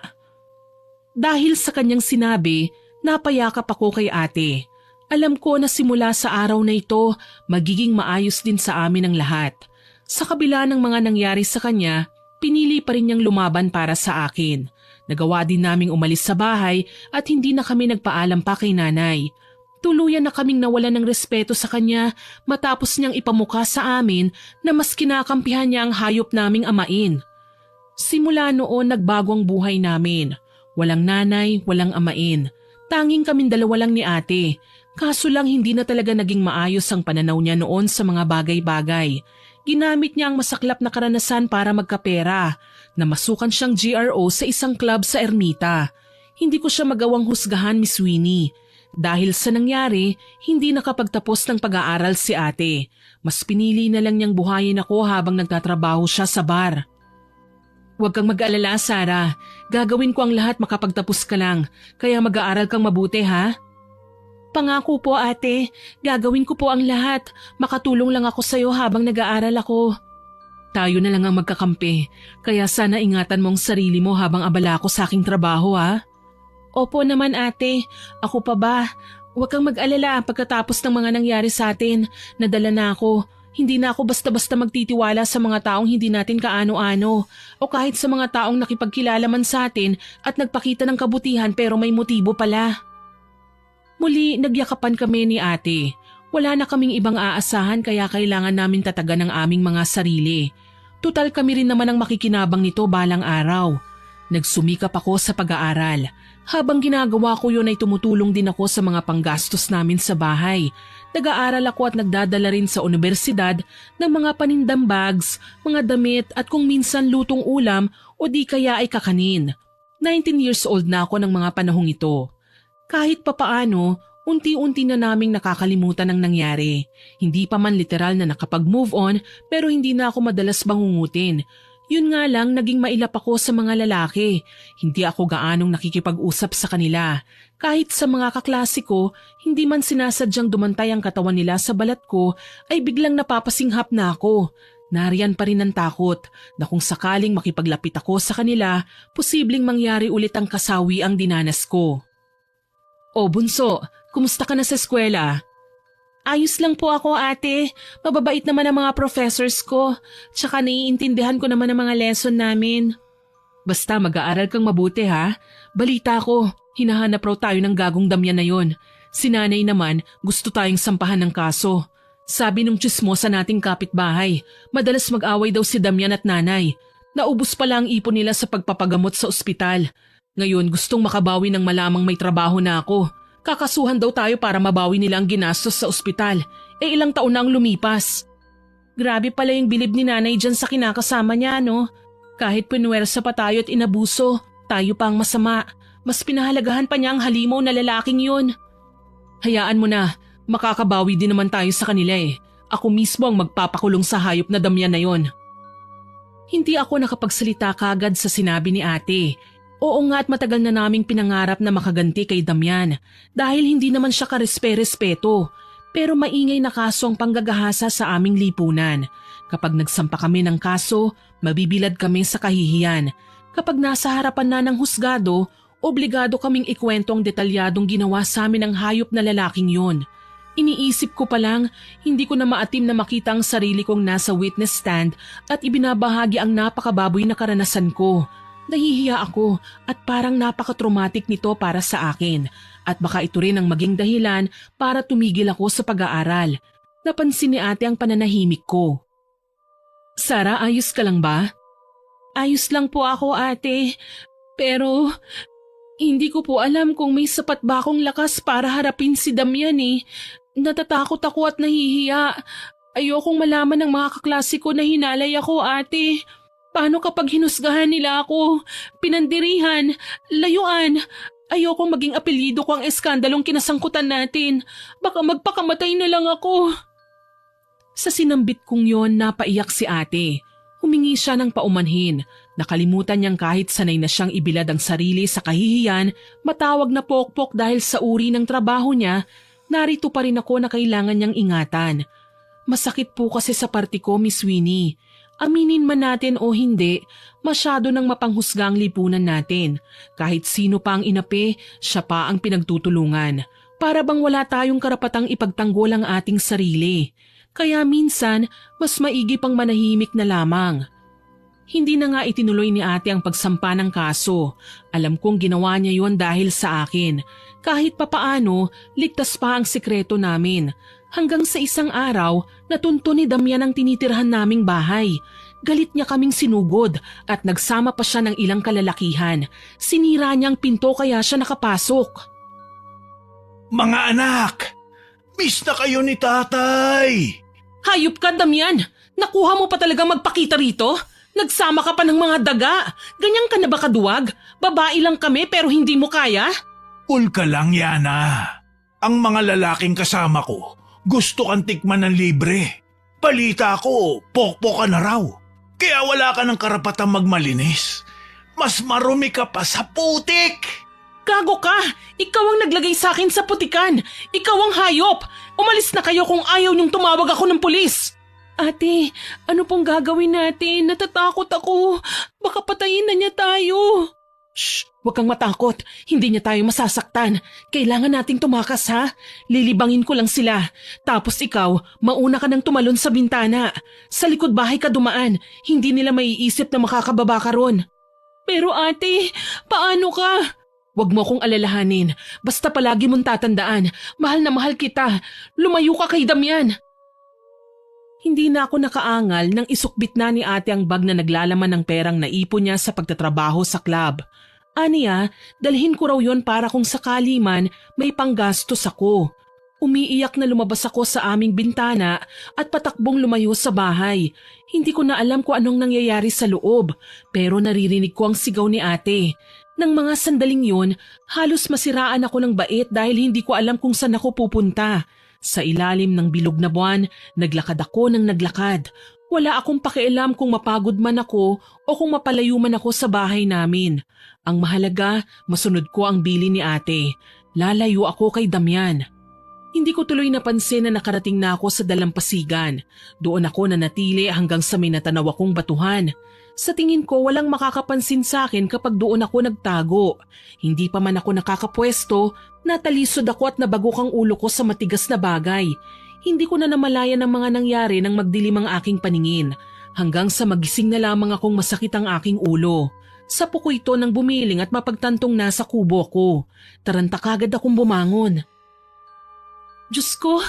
Dahil sa kanyang sinabi, napayakap ako kay ate. Alam ko na simula sa araw na ito, magiging maayos din sa amin ang lahat. Sa kabila ng mga nangyari sa kanya, pinili pa rin niyang lumaban para sa akin. Nagawa din naming umalis sa bahay at hindi na kami nagpaalam pa kay nanay. Tuluyan na kaming nawalan ng respeto sa kanya matapos niyang ipamukha sa amin na mas kinakampihan niya ang hayop naming amain. Simula noon nagbago ang buhay namin. Walang nanay, walang amain. Tanging kaming dalawa lang ni ate. Kaso lang hindi na talaga naging maayos ang pananaw niya noon sa mga bagay-bagay. Ginamit niya ang masaklap na karanasan para magkapera. Namasukan siyang GRO sa isang club sa Ermita. Hindi ko siya magawang husgahan, Miss Winnie. Dahil sa nangyari, hindi nakapagtapos ng pag-aaral si ate. Mas pinili na lang niyang buhayin ako habang nagtatrabaho siya sa bar. Huwag kang mag-alala, Sara. Gagawin ko ang lahat makapagtapos ka lang. Kaya mag-aaral kang mabuti, ha? Pangako po, ate. Gagawin ko po ang lahat. Makatulong lang ako sa'yo habang nag-aaral ako. Tayo na lang ang magkakampi. Kaya sana ingatan mo ang sarili mo habang abala ako sa aking trabaho, ha? Opo naman, ate. Ako pa ba? Huwag kang mag-alala pagkatapos ng mga nangyari sa atin. Nadala na ako. Hindi na ako basta-basta magtitiwala sa mga taong hindi natin kaano-ano o kahit sa mga taong nakipagkilala man sa atin at nagpakita ng kabutihan pero may motibo pala. Muli, nagyakapan kami ni ate. Wala na kaming ibang aasahan kaya kailangan namin tatagan ang aming mga sarili. Tutal kami rin naman ang makikinabang nito balang araw. Nagsumikap ako sa pag-aaral. Habang ginagawa ko yun ay tumutulong din ako sa mga panggastos namin sa bahay. Nag-aaral ako at nagdadala rin sa universidad ng mga panindang bags, mga damit at kung minsan lutong ulam o di kaya ay kakanin. 19 years old na ako ng mga panahong ito. Kahit papaano, unti-unti na naming nakakalimutan ang nangyari. Hindi pa man literal na nakapag-move on pero hindi na ako madalas bangungutin. Yun nga lang naging mailap ako sa mga lalaki. Hindi ako gaanong nakikipag-usap sa kanila. Kahit sa mga kaklase ko, hindi man sinasadyang dumantay ang katawan nila sa balat ko, ay biglang napapasinghap na ako. Nariyan pa rin ang takot na kung sakaling makipaglapit ako sa kanila, posibleng mangyari ulit ang kasawi ang dinanas ko. O bunso, kumusta ka na sa eskwela? Ayos lang po ako, ate. Mababait naman ang mga professors ko. Tsaka naiintindihan ko naman ang mga lesson namin. Basta mag-aaral kang mabuti, ha? Balita ko, hinahanap raw tayo ng gagong damyan na yon. Si nanay naman, gusto tayong sampahan ng kaso. Sabi nung tsismosa nating kapitbahay, madalas mag-away daw si Damian at nanay. Naubos pala ang ipon nila sa pagpapagamot sa ospital. Ngayon gustong makabawi ng malamang may trabaho na ako. Kakasuhan daw tayo para mabawi nila ang ginastos sa ospital. Ilang taon na ang lumipas. Grabe pala yung bilib ni nanay dyan sa kinakasama niya, no? Kahit pinuwersa pa tayo at inabuso, tayo pa ang masama. Mas pinahalagahan pa niya ang halimaw na lalaking yun. Hayaan mo na. Makakabawi din naman tayo sa kanila eh. Ako mismo ang magpapakulong sa hayop na Damian na yon. Hindi ako nakapagsalita kagad sa sinabi ni ate. Oo nga at matagal na naming pinangarap na makaganti kay Damian dahil hindi naman siya karespe-respeto. Pero maingay na kaso ang panggagahasa sa aming lipunan. Kapag nagsampa kami ng kaso, mabibilad kami sa kahihiyan. Kapag nasa harapan na ng husgado, obligado kaming ikwento ang detalyadong ginawa sa amin ng hayop na lalaking yon. Iniisip ko pa lang, hindi ko na maatim na makita ang sarili kong nasa witness stand at ibinabahagi ang napakababoy na karanasan ko. Nahihiya ako at parang napaka-traumatic nito para sa akin at baka ito rin ang maging dahilan para tumigil ako sa pag-aaral. Napansin ni ate ang pananahimik ko. Sara, ayos ka lang ba? Ayos lang po ako ate, pero hindi ko po alam kung may sapat ba akong lakas para harapin si Damian eh. Natatakot ako at nahihiya. Ayokong malaman ng mga kaklase ko na hinalay ako ate. Paano kapag hinusgahan nila ako? Pinandirihan? Layuan? Ayokong maging apelyido ko ang eskandalong kinasangkutan natin. Baka magpakamatay na lang ako. Sa sinambit kong yon napaiyak si ate. Humingi siya ng paumanhin. Nakalimutan niyang kahit sanay na siyang ibilad ang sarili sa kahihiyan, matawag na pokpok dahil sa uri ng trabaho niya, narito pa rin ako na kailangan niyang ingatan. Masakit po kasi sa party ko, Miss Winnie. Aminin man natin o hindi, masyado nang mapanghusga ang lipunan natin. Kahit sino pa ang inapi, siya pa ang pinagtutulungan. Para bang wala tayong karapatang ipagtanggol ang ating sarili. Kaya minsan, mas maigi pang manahimik na lamang. Hindi na nga itinuloy ni ate ang pagsampa ng kaso. Alam kong ginawa niya yon dahil sa akin. Kahit papaano, ligtas pa ang sikreto namin. Hanggang sa isang araw, natunto ni Damian ang tinitirhan naming bahay. Galit niya kaming sinugod at nagsama pa siya ng ilang kalalakihan. Sinira niya ang pinto kaya siya nakapasok. Mga anak! Miss na kayo ni tatay! Hayop ka, Damian! Nakuha mo pa talaga magpakita rito? Nagsama ka pa ng mga daga. Ganyan ka na ba kaduwag? Babae lang kami pero hindi mo kaya? Cool ka lang, Yana. Ang mga lalaking kasama ko, gusto kang tikman ng libre. Balita ko, pokpok ka na raw. Kaya wala ka ng karapatang magmalinis. Mas marumi ka pa sa putik! Gago ka! Ikaw ang naglagay sa akin sa putikan! Ikaw ang hayop! Umalis na kayo kung ayaw niyong tumawag ako ng pulis! Ate, ano pong gagawin natin? Natatakot ako. Baka patayin na niya tayo. Shh! Huwag kang matakot. Hindi niya tayo masasaktan. Kailangan nating tumakas ha. Lilibangin ko lang sila. Tapos ikaw, mauna ka nang tumalon sa bintana. Sa likod bahay ka dumaan. Hindi nila maiisip na makakababa ka ron. Pero ate, paano ka? Huwag mo kong alalahanin. Basta palagi mong tatandaan. Mahal na mahal kita. Lumayo ka kay Damian. Hindi na ako nakaangal nang isukbit na ni ate ang bag na naglalaman ng perang naipon niya sa pagtatrabaho sa club. Aniya, dalhin ko raw yon para kung sakali man may panggastos ako. Umiiyak na lumabas ako sa aming bintana at patakbong lumayo sa bahay. Hindi ko na alam kung anong nangyayari sa loob pero naririnig ko ang sigaw ni ate. Nang mga sandaling yon, halos masiraan ako ng bait dahil hindi ko alam kung saan ako pupunta. Sa ilalim ng bilog na buwan, naglakad ako ng naglakad. Wala akong pakialam kung mapagod man ako o kung mapalayo man ako sa bahay namin. Ang mahalaga, masunod ko ang bili ni ate. Lalayo ako kay Damian. Hindi ko tuloy napansin na nakarating na ako sa dalampasigan. Doon ako nanatili hanggang sa may natanaw akong batuhan. Sa tingin ko walang makakapansin sa akin kapag doon ako nagtago. Hindi pa man ako nakakapwesto, natalisod ako at nabagok ang ulo ko sa matigas na bagay. Hindi ko na namalayan ang mga nangyari nang magdilim ang aking paningin. Hanggang sa magising na lamang akong masakit ang aking ulo. Sa puko ito nang bumiling at mapagtantong nasa kubo ko. Taranta kagad akong bumangon. Diyos ko,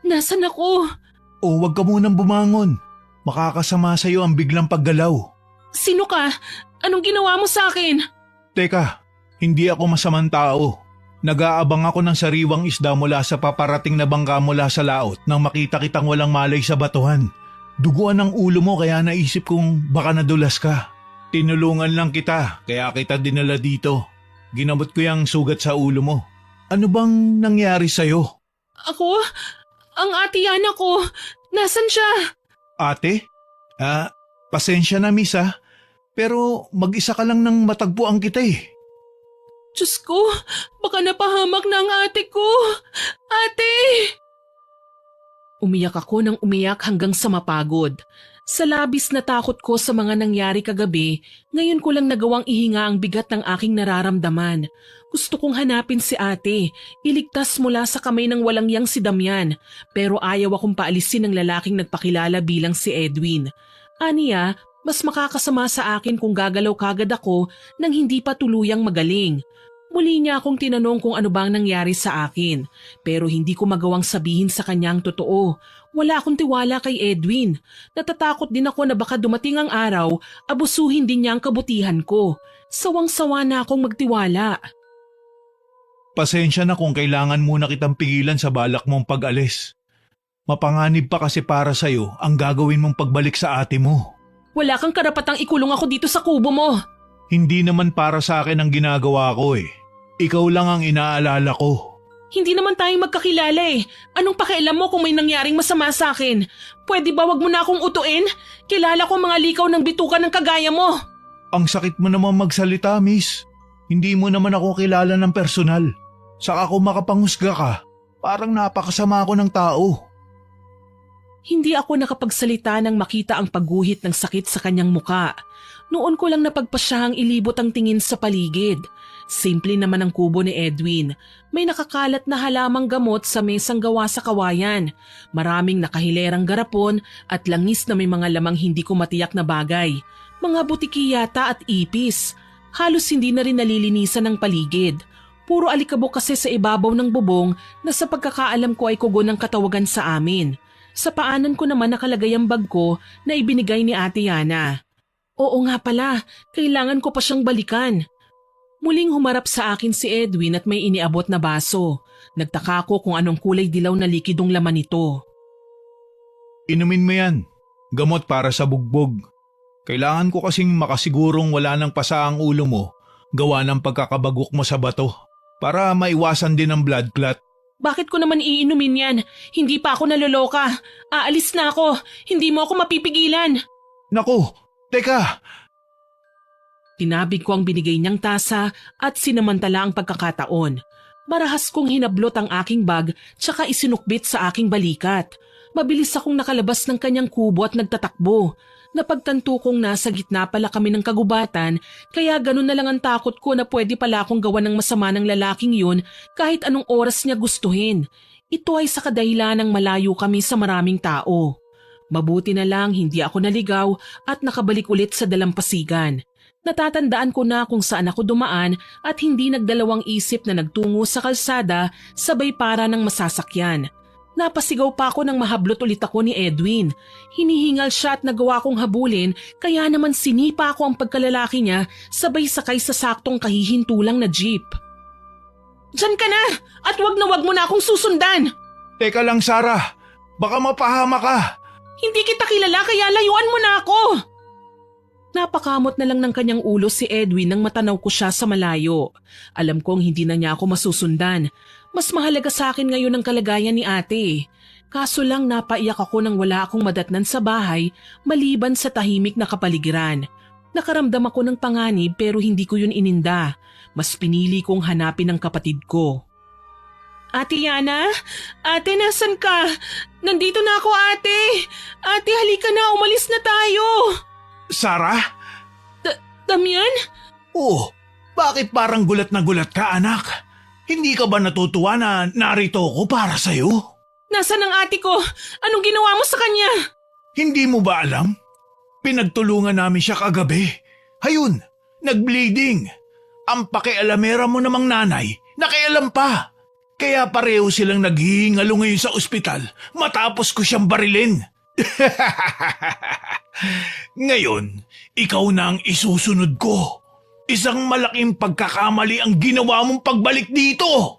nasan ako? O wag ka munang bumangon. Makakasama sa'yo ang biglang paggalaw. Sino ka? Anong ginawa mo sa akin? Teka, hindi ako masamang tao. Nag-aabang ako ng sariwang isda mula sa paparating na bangka mula sa laot nang makita kitang walang malay sa batuhan. Duguan ang ulo mo kaya naisip kong baka nadulas ka. Tinulungan lang kita kaya kita dinala dito. Ginamot ko yung sugat sa ulo mo. Ano bang nangyari sa'yo? Ako? Ang ate Yana ko. Nasaan siya? Ate? Pasensya na miss pero mag-isa ka lang nang matagpuan kita eh. Diyos ko, baka napahamak na ang ate ko. Ate! Umiyak ako ng umiyak hanggang sa mapagod. Sa labis na takot ko sa mga nangyari kagabi, ngayon ko lang nagawang ihinga ang bigat ng aking nararamdaman. Gusto kong hanapin si ate, iligtas mula sa kamay ng walang yang si Damian, pero ayaw akong paalisin ng lalaking nagpakilala bilang si Edwin. Aniya, mas makakasama sa akin kung gagalaw kagad ako nang hindi pa tuluyang magaling. Muli niya akong tinanong kung ano bang nangyari sa akin, pero hindi ko magawang sabihin sa kanyang totoo. Wala akong tiwala kay Edwin. Natatakot din ako na baka dumating ang araw, abusuhin din niya ang kabutihan ko. Sawang-sawa na akong magtiwala. Pasensya na kung kailangan muna kitang pigilan sa balak mong pag-alis. Mapanganib pa kasi para sa'yo ang gagawin mong pagbalik sa ate mo. Wala kang karapatang ikulong ako dito sa kubo mo. Hindi naman para sa akin ang ginagawa ko eh. Ikaw lang ang inaalala ko. Hindi naman tayong magkakilala eh. Anong pakialam mo kung may nangyaring masama sa akin? Pwede ba wag mo na akong utuin? Kilala ko mga likaw ng bituka ng kagaya mo. Ang sakit mo naman magsalita, miss. Hindi mo naman ako kilala ng personal. Saka kung makapanghusga ka, parang napakasama ako ng tao. Hindi ako nakapagsalita nang makita ang pagguhit ng sakit sa kanyang muka. Noon ko lang napagpasyahang ilibot ang tingin sa paligid. Simple naman ang kubo ni Edwin. May nakakalat na halamang gamot sa mesang gawa sa kawayan. Maraming nakahilerang garapon at langis na may mga lamang hindi ko matiyak na bagay. Mga butiki yata at ipis. Halos hindi na rin nalilinisan ang paligid. Puro alikabok kasi sa ibabaw ng bubong na sa pagkakaalam ko ay kugon ng katawagan sa amin. Sa paanan ko naman nakalagay ang bag ko na ibinigay ni Ate Yana. Oo nga pala, kailangan ko pa siyang balikan. Muling humarap sa akin si Edwin at may iniabot na baso. Nagtaka ko kung anong kulay dilaw na likidong laman nito. Inumin mo yan. Gamot para sa bugbog. Kailangan ko kasing makasigurong wala nang pasa ang ulo mo gawa ng pagkakabagok mo sa bato para maiwasan din ang blood clot. Bakit ko naman iinumin yan? Hindi pa ako naloloka. Aalis na ako. Hindi mo ako mapipigilan. Naku, teka! Tinabig ko ang binigay niyang tasa at sinamantala ang pagkakataon. Marahas kong hinablot ang aking bag tsaka isinukbit sa aking balikat. Mabilis akong nakalabas ng kanyang kubo at nagtatakbo. Napagtanto kong nasa gitna pala kami ng kagubatan kaya ganun na lang ang takot ko na pwede pala akong gawa ng masama ng lalaking yun kahit anong oras niya gustuhin. Ito ay sa kadahilanang malayo kami sa maraming tao. Mabuti na lang hindi ako naligaw at nakabalik ulit sa dalampasigan. Natatandaan ko na kung saan ako dumaan at hindi nagdalawang isip na nagtungo sa kalsada sabay para ng masasakyan. Napasigaw pa ako nang mahablot ulit ako ni Edwin. Hinihingal siya at nagawa kong habulin kaya naman sinipa ko ang pagkalalaki niya sabay sakay sa saktong kahihintulang na jeep. Diyan ka na! At wag mo na akong susundan! Teka lang, Sarah. Baka mapahama ka. Hindi kita kilala kaya layuan mo na ako! Napakamot na lang ng kanyang ulo si Edwin nang matanaw ko siya sa malayo. Alam kong hindi na niya ako masusundan. Mas mahalaga sa akin ngayon ang kalagayan ni ate. Kaso lang napaiyak ako nang wala akong madatnan sa bahay maliban sa tahimik na kapaligiran. Nakaramdam ako ng panganib pero hindi ko yun ininda. Mas pinili kong hanapin ang kapatid ko. Ate Yana? Ate, nasan ka? Nandito na ako, ate. Ate, halika na, umalis na tayo. Sarah? Damian? Oh, bakit parang gulat na gulat ka, anak? Hindi ka ba natutuwa na narito ako para sa'yo? Nasaan ang ate ko? Anong ginawa mo sa kanya? Hindi mo ba alam? Pinagtulungan namin siya kagabi. Hayun, nag-bleeding. Ang pakialamera mo namang nanay, nakialam pa. Kaya pareho silang naghihingalo ngayon sa ospital matapos ko siyang barilin. Ngayon, ikaw na ang isusunod ko. Isang malaking pagkakamali ang ginawa mong pagbalik dito.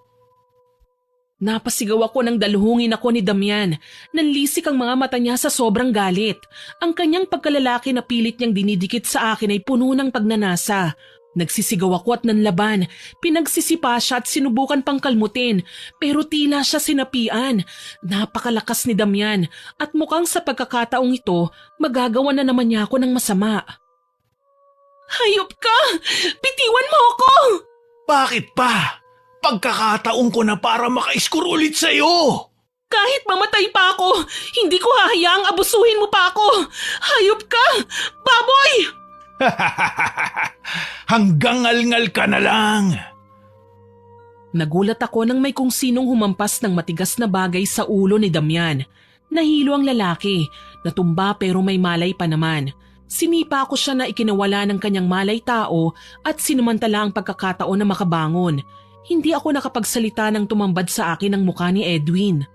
Napasigaw ako nang daluhungin ako ni Damian. Nanlisik ang mga mata niya sa sobrang galit. Ang kanyang pagkalalaki na pilit niyang dinidikit sa akin ay puno ng pagnanasa. Nagsisigaw ako at nanlaban. Pinagsisipa siya at sinubukan pang kalmutin, pero tila siya sinapian. Napakalakas ni Damian at mukhang sa pagkakataong ito, magagawa na naman niya ako ng masama. Hayop ka! Bitiwan mo ako! Bakit pa? Pagkakataon ko na para maka-score ulit sa'yo! Kahit mamatay pa ako, hindi ko hahayaang abusuhin mo pa ako! Hayop ka! Baboy! Hanggang ngal-ngal ka na lang! Nagulat ako nang may kung sinong humampas ng matigas na bagay sa ulo ni Damian. Nahilo ang lalaki, natumba pero may malay pa naman. Sinipa ko siya na ikinawala ng kanyang malay tao at sinumantala ang pagkakataon na makabangon. Hindi ako nakapagsalita nang tumambad sa akin ang mukha ni Edwin.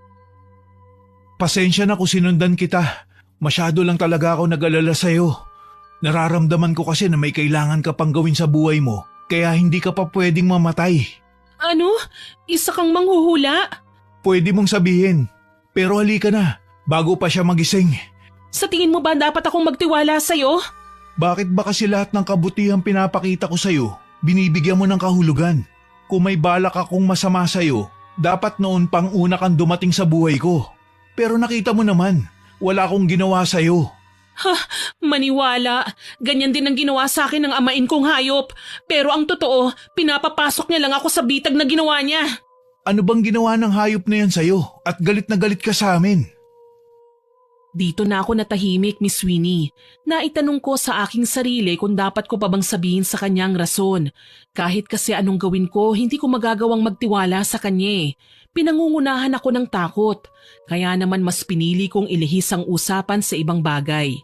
Pasensya na kung sinundan kita. Masyado lang talaga ako nag-alala sa'yo. Nararamdaman ko kasi na may kailangan ka pang gawin sa buhay mo, kaya hindi ka pa pwedeng mamatay. Ano? Isa kang manghuhula? Pwede mong sabihin, pero halika na, bago pa siya magising. Sa tingin mo ba dapat akong magtiwala sa'yo? Bakit ba kasi lahat ng kabutihang pinapakita ko sa'yo, binibigyan mo ng kahulugan? Kung may balak akong masama sa'yo, dapat noon pang una kang dumating sa buhay ko. Pero nakita mo naman, wala akong ginawa sa'yo. Ha, maniwala. Ganyan din ang ginawa sa akin ng amain kong hayop. Pero ang totoo, pinapapasok niya lang ako sa bitag na ginawa niya. Ano bang ginawa ng hayop na yan sa'yo at galit na galit ka sa amin? Dito na ako natahimik, Miss Winnie. Naitanong ko sa aking sarili kung dapat ko pa bang sabihin sa kanyang rason. Kahit kasi anong gawin ko, hindi ko magagawang magtiwala sa kanya. Pinangungunahan ako ng takot. Kaya naman mas pinili kong ilihis ang usapan sa ibang bagay.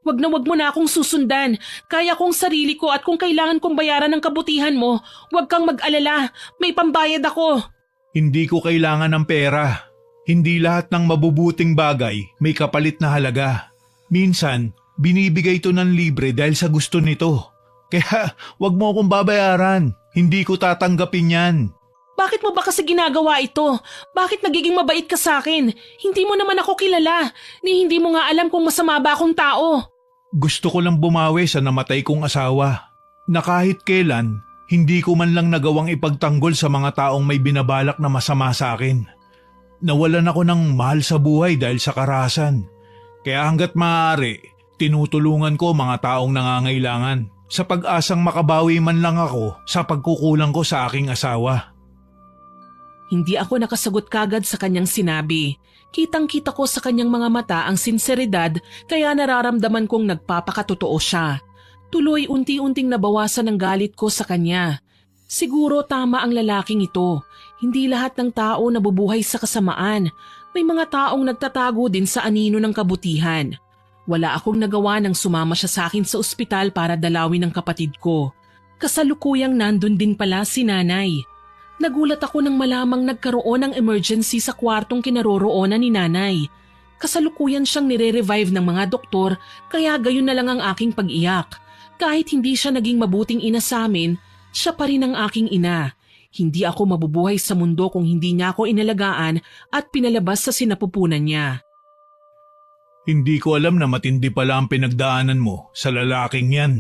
Wag mo na akong susundan. Kaya kong sarili ko at kung kailangan kong bayaran ng kabutihan mo, wag kang mag-alala. May pambayad ako. Hindi ko kailangan ng pera. Hindi lahat ng mabubuting bagay may kapalit na halaga. Minsan, binibigay ito ng libre dahil sa gusto nito. Kaya wag mo akong babayaran. Hindi ko tatanggapin yan. Bakit mo ba kasi ginagawa ito? Bakit nagiging mabait ka sa akin? Hindi mo naman ako kilala. Ni hindi mo nga alam kung masama ba akong tao. Gusto ko lang bumawi sa namatay kong asawa. Na kahit kailan, hindi ko man lang nagawang ipagtanggol sa mga taong may binabalak na masama sa akin. Nawalan ako ng mahal sa buhay dahil sa karahasan. Kaya hanggat maaari, tinutulungan ko mga taong nangangailangan sa pag-asang makabawi man lang ako sa pagkukulang ko sa aking asawa. Hindi ako nakasagot kagad sa kanyang sinabi. Kitang-kita ko sa kanyang mga mata ang sinseridad kaya nararamdaman kong nagpapakatotoo siya. Tuloy unti-unting nabawasan ang galit ko sa kanya. Siguro tama ang lalaking ito. Hindi lahat ng tao nabubuhay sa kasamaan. May mga taong nagtatago din sa anino ng kabutihan. Wala akong nagawa nang sumama siya sa akin sa ospital para dalawin ng kapatid ko. Kasalukuyang nandun din pala si nanay. Nagulat ako nang malamang nagkaroon ng emergency sa kwartong kinaroroonan ni nanay. Kasalukuyan siyang nire-revive ng mga doktor kaya gayon na lang ang aking pag-iyak. Kahit hindi siya naging mabuting ina sa amin, siya pa rin ang aking ina. Hindi ako mabubuhay sa mundo kung hindi niya ako inalagaan at pinalabas sa sinapupunan niya. Hindi ko alam na matindi pala ang pinagdaanan mo sa lalaking yan.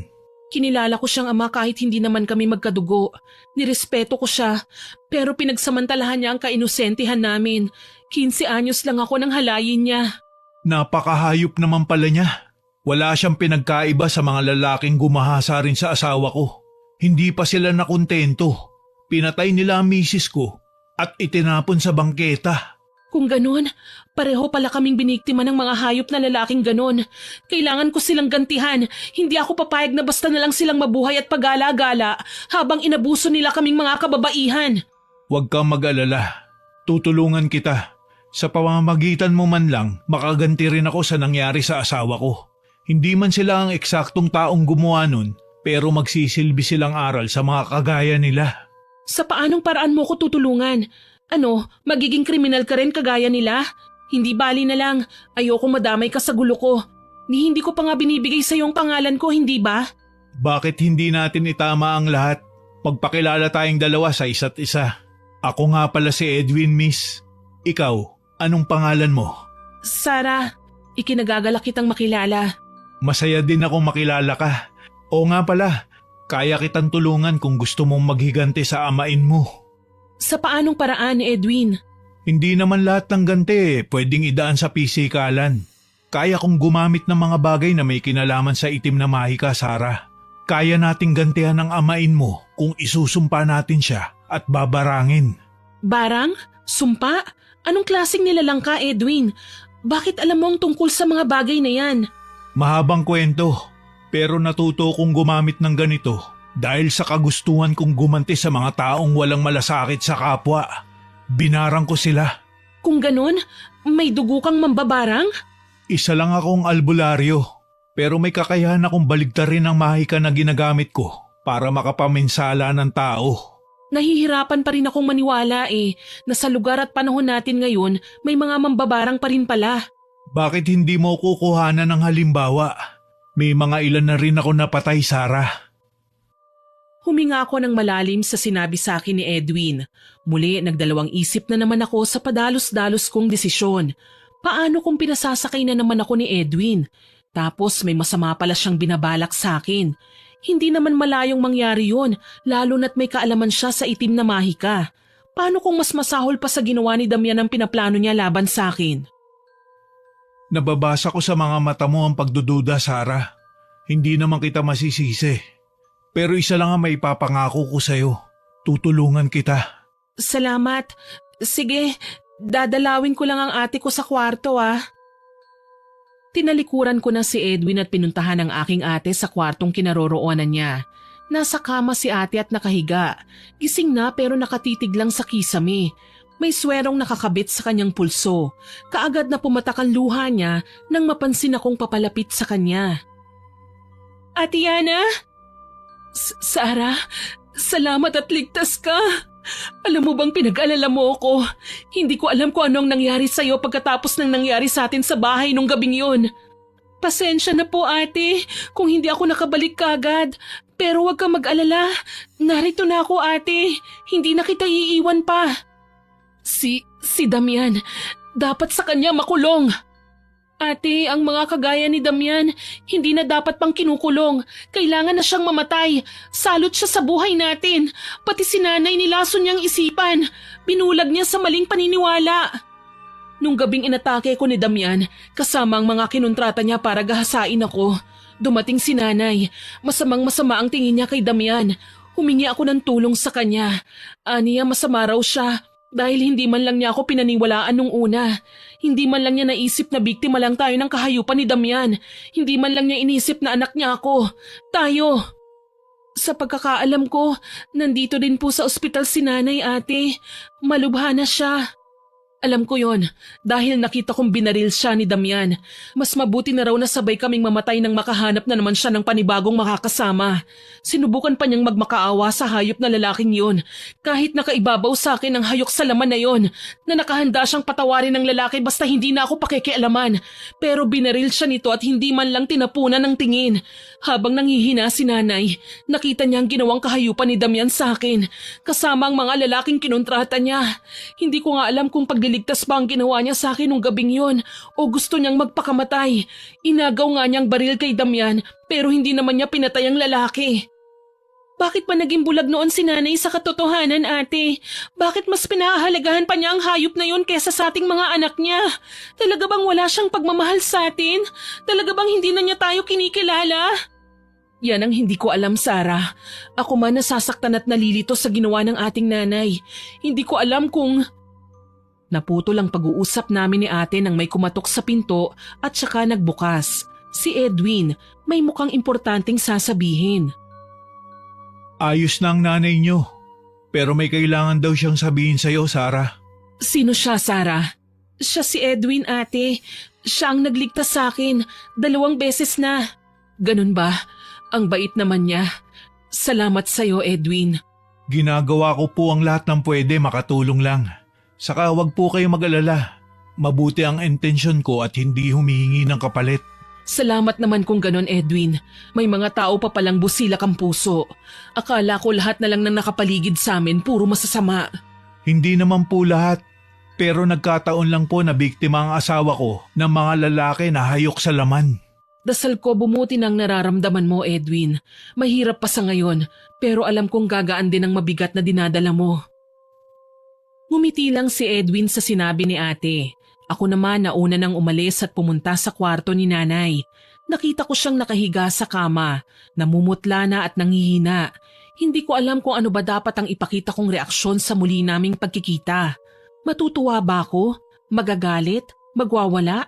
Kinilala ko siyang ama kahit hindi naman kami magkadugo. Nirespeto ko siya, pero pinagsamantalahan niya ang kainosentihan namin. 15 anyos lang ako nang halayin niya. Napakahayop naman pala niya. Wala siyang pinagkaiba sa mga lalaking gumahasa rin sa asawa ko. Hindi pa sila nakontento. Pinatay nila ang misis ko at itinapon sa bangketa. Kung ganun, pareho pala kaming biniktima ng mga hayop na lalaking ganun. Kailangan ko silang gantihan. Hindi ako papayag na basta na lang silang mabuhay at pag-gala-gala habang inabuso nila kaming mga kababaihan. Huwag kang mag-alala. Tutulungan kita. Sa pamamagitan mo man lang, makaganti rin ako sa nangyari sa asawa ko. Hindi man sila ang eksaktong taong gumawa nun, pero magsisilbi silang aral sa mga kagaya nila. Sa paanong paraan mo ko tutulungan? Ano, magiging kriminal ka rin kagaya nila? Hindi bali na lang, ayoko madamay ka sa gulo ko. Ni hindi ko pa nga binibigay sa iyong pangalan ko, hindi ba? Bakit hindi natin itama ang lahat? Pagpakilala tayong dalawa sa isa't isa. Ako nga pala si Edwin, miss. Ikaw, anong pangalan mo? Sarah, ikinagagalak kitang makilala. Masaya din akong makilala ka. Oo nga pala, Kaya kitang tulungan kung gusto mong maghiganti sa amain mo. Sa paanong paraan, Edwin? Hindi naman lahat ng ganti pwedeng idaan sa pisikalan. Kaya kong gumamit ng mga bagay na may kinalaman sa itim na mahika, Sarah. Kaya nating gantihan ang amain mo kung isusumpa natin siya at babarangin. Barang? Sumpa? Anong klaseng nilalang ka, Edwin? Bakit alam mo ang tungkol sa mga bagay na yan? Mahabang kwento, pero natuto kong gumamit ng ganito dahil sa kagustuhan kong gumanti sa mga taong walang malasakit sa kapwa. Binarang ko sila. Kung ganun, may dugo kang mambabarang? Isa lang akong albularyo, pero may kakayahan akong baligtarin ang mahika na ginagamit ko para makapaminsala ng tao. Nahihirapan pa rin akong maniwala na sa lugar at panahon natin ngayon may mga mambabarang pa rin pala. Bakit hindi mo kukuhanan ng halimbawa? May mga ilan na rin ako napatay, Sarah. Huminga ako ng malalim sa sinabi sa akin ni Edwin. Muli nagdalawang isip na naman ako sa padalos-dalos kong desisyon. Paano kung pinasasakay na naman ako ni Edwin? Tapos may masama pala siyang binabalak sa akin. Hindi naman malayong mangyari yun, lalo na't may kaalaman siya sa itim na mahika. Paano kung mas masahol pa sa ginawa ni Damian ang pinaplano niya laban sa akin? Nababasa ko sa mga mata mo ang pagdududa, Sarah. Hindi naman kita masisisi. Pero isa lang ang maipapangako ko sa'yo. Tutulungan kita. Salamat. Sige, dadalawin ko lang ang ate ko sa kwarto Tinalikuran ko na si Edwin at pinuntahan ang aking ate sa kwartong kinaroroonan niya. Nasa kama si ate at nakahiga. Gising na pero nakatitig lang sa kisame. May swerong nakakabit sa kanyang pulso. Kaagad na pumatak ang luha niya nang mapansin akong papalapit sa kanya. Ate Yana? Sarah, salamat at ligtas ka. Alam mo bang pinag-alala mo ako? Hindi ko alam kung anong nangyari sa'yo pagkatapos ng nangyari sa atin sa bahay nung gabing yun. Pasensya na po ate kung hindi ako nakabalik kaagad. Pero huwag kang mag-alala. Narito na ako ate. Hindi na kita iiwan pa. Si Damian, dapat sa kanya makulong. Ate, ang mga kagaya ni Damian, hindi na dapat pang kinukulong. Kailangan na siyang mamatay. Salot siya sa buhay natin. Pati si nanay nilaso niyang isipan. Binulag niya sa maling paniniwala. Nung gabing inatake ko ni Damian, kasama ang mga kinontrata niya para gahasain ako. Dumating si nanay. Masamang-masama ang tingin niya kay Damian. Humingi ako ng tulong sa kanya. Aniya masama raw siya. Dahil hindi man lang niya ako pinaniwalaan nung una. Hindi man lang niya naisip na biktima lang tayo ng kahayupan ni Damian. Hindi man lang niya inisip na anak niya ako. Tayo. Sa pagkakaalam ko, nandito din po sa ospital si nanay ate. Malubha na siya. Alam ko yon dahil nakita kong binaril siya ni Damian. Mas mabuti na raw na sabay kaming mamatay nang makahanap na naman siya ng panibagong makakasama. Sinubukan pa niyang magmakaawa sa hayop na lalaking yon. Kahit nakaibabaw sa akin ang hayok sa laman na yon, na nakahanda siyang patawarin ng lalaki basta hindi na ako pakikialaman. Pero binaril siya nito at hindi man lang tinapunan ng tingin. Habang nanghihina si nanay, nakita niya ang ginawang kahayupan ni Damian sa akin, kasama ang mga lalaking kinontrata niya. Hindi ko nga alam kung pagliligtas ba ang ginawa niya sa akin nung gabing yon o gusto niyang magpakamatay. Inagaw nga niyang baril kay Damian pero hindi naman niya pinatay ang lalaki. Bakit ba naging bulag noon si nanay sa katotohanan, ate? Bakit mas pinahahalagahan pa niya ang hayop na yon kesa sa ating mga anak niya? Talaga bang wala siyang pagmamahal sa atin? Talaga bang hindi na niya tayo kinikilala? Yan ang hindi ko alam, Sarah. Ako man nasasaktan at nalilito sa ginawa ng ating nanay. Hindi ko alam kung... Naputol ang pag-uusap namin ni ate nang may kumatok sa pinto at saka nagbukas. Si Edwin, may mukhang importanteng sasabihin. Ayos na ang nanay niyo. Pero may kailangan daw siyang sabihin sa'yo, Sarah. Sino siya, Sarah? Siya si Edwin, ate. Siya ang nagligtas sa akin. 2 beses na. Ganun ba? Ang bait naman niya. Salamat sa'yo, Edwin. Ginagawa ko po ang lahat ng pwede, makatulong lang. Saka wag po kayo mag-alala. Mabuti ang intensyon ko at hindi humihingi ng kapalit. Salamat naman kung ganon, Edwin. May mga tao pa palang busilak ang puso. Akala ko lahat na lang ng nakapaligid sa amin puro masasama. Hindi naman po lahat. Pero nagkataon lang po na biktima ang asawa ko ng mga lalaki na hayok sa laman. Dasal ko bumuti ng nararamdaman mo, Edwin. Mahirap pa sa ngayon, pero alam kong gagaan din ang mabigat na dinadala mo. Ngumiti lang si Edwin sa sinabi ni ate. Ako naman nauna nang umalis at pumunta sa kwarto ni nanay. Nakita ko siyang nakahiga sa kama, namumutla na at nangihina. Hindi ko alam kung ano ba dapat ang ipakita kong reaksyon sa muli naming pagkikita. Matutuwa ba ako? Magagalit? Magwawala?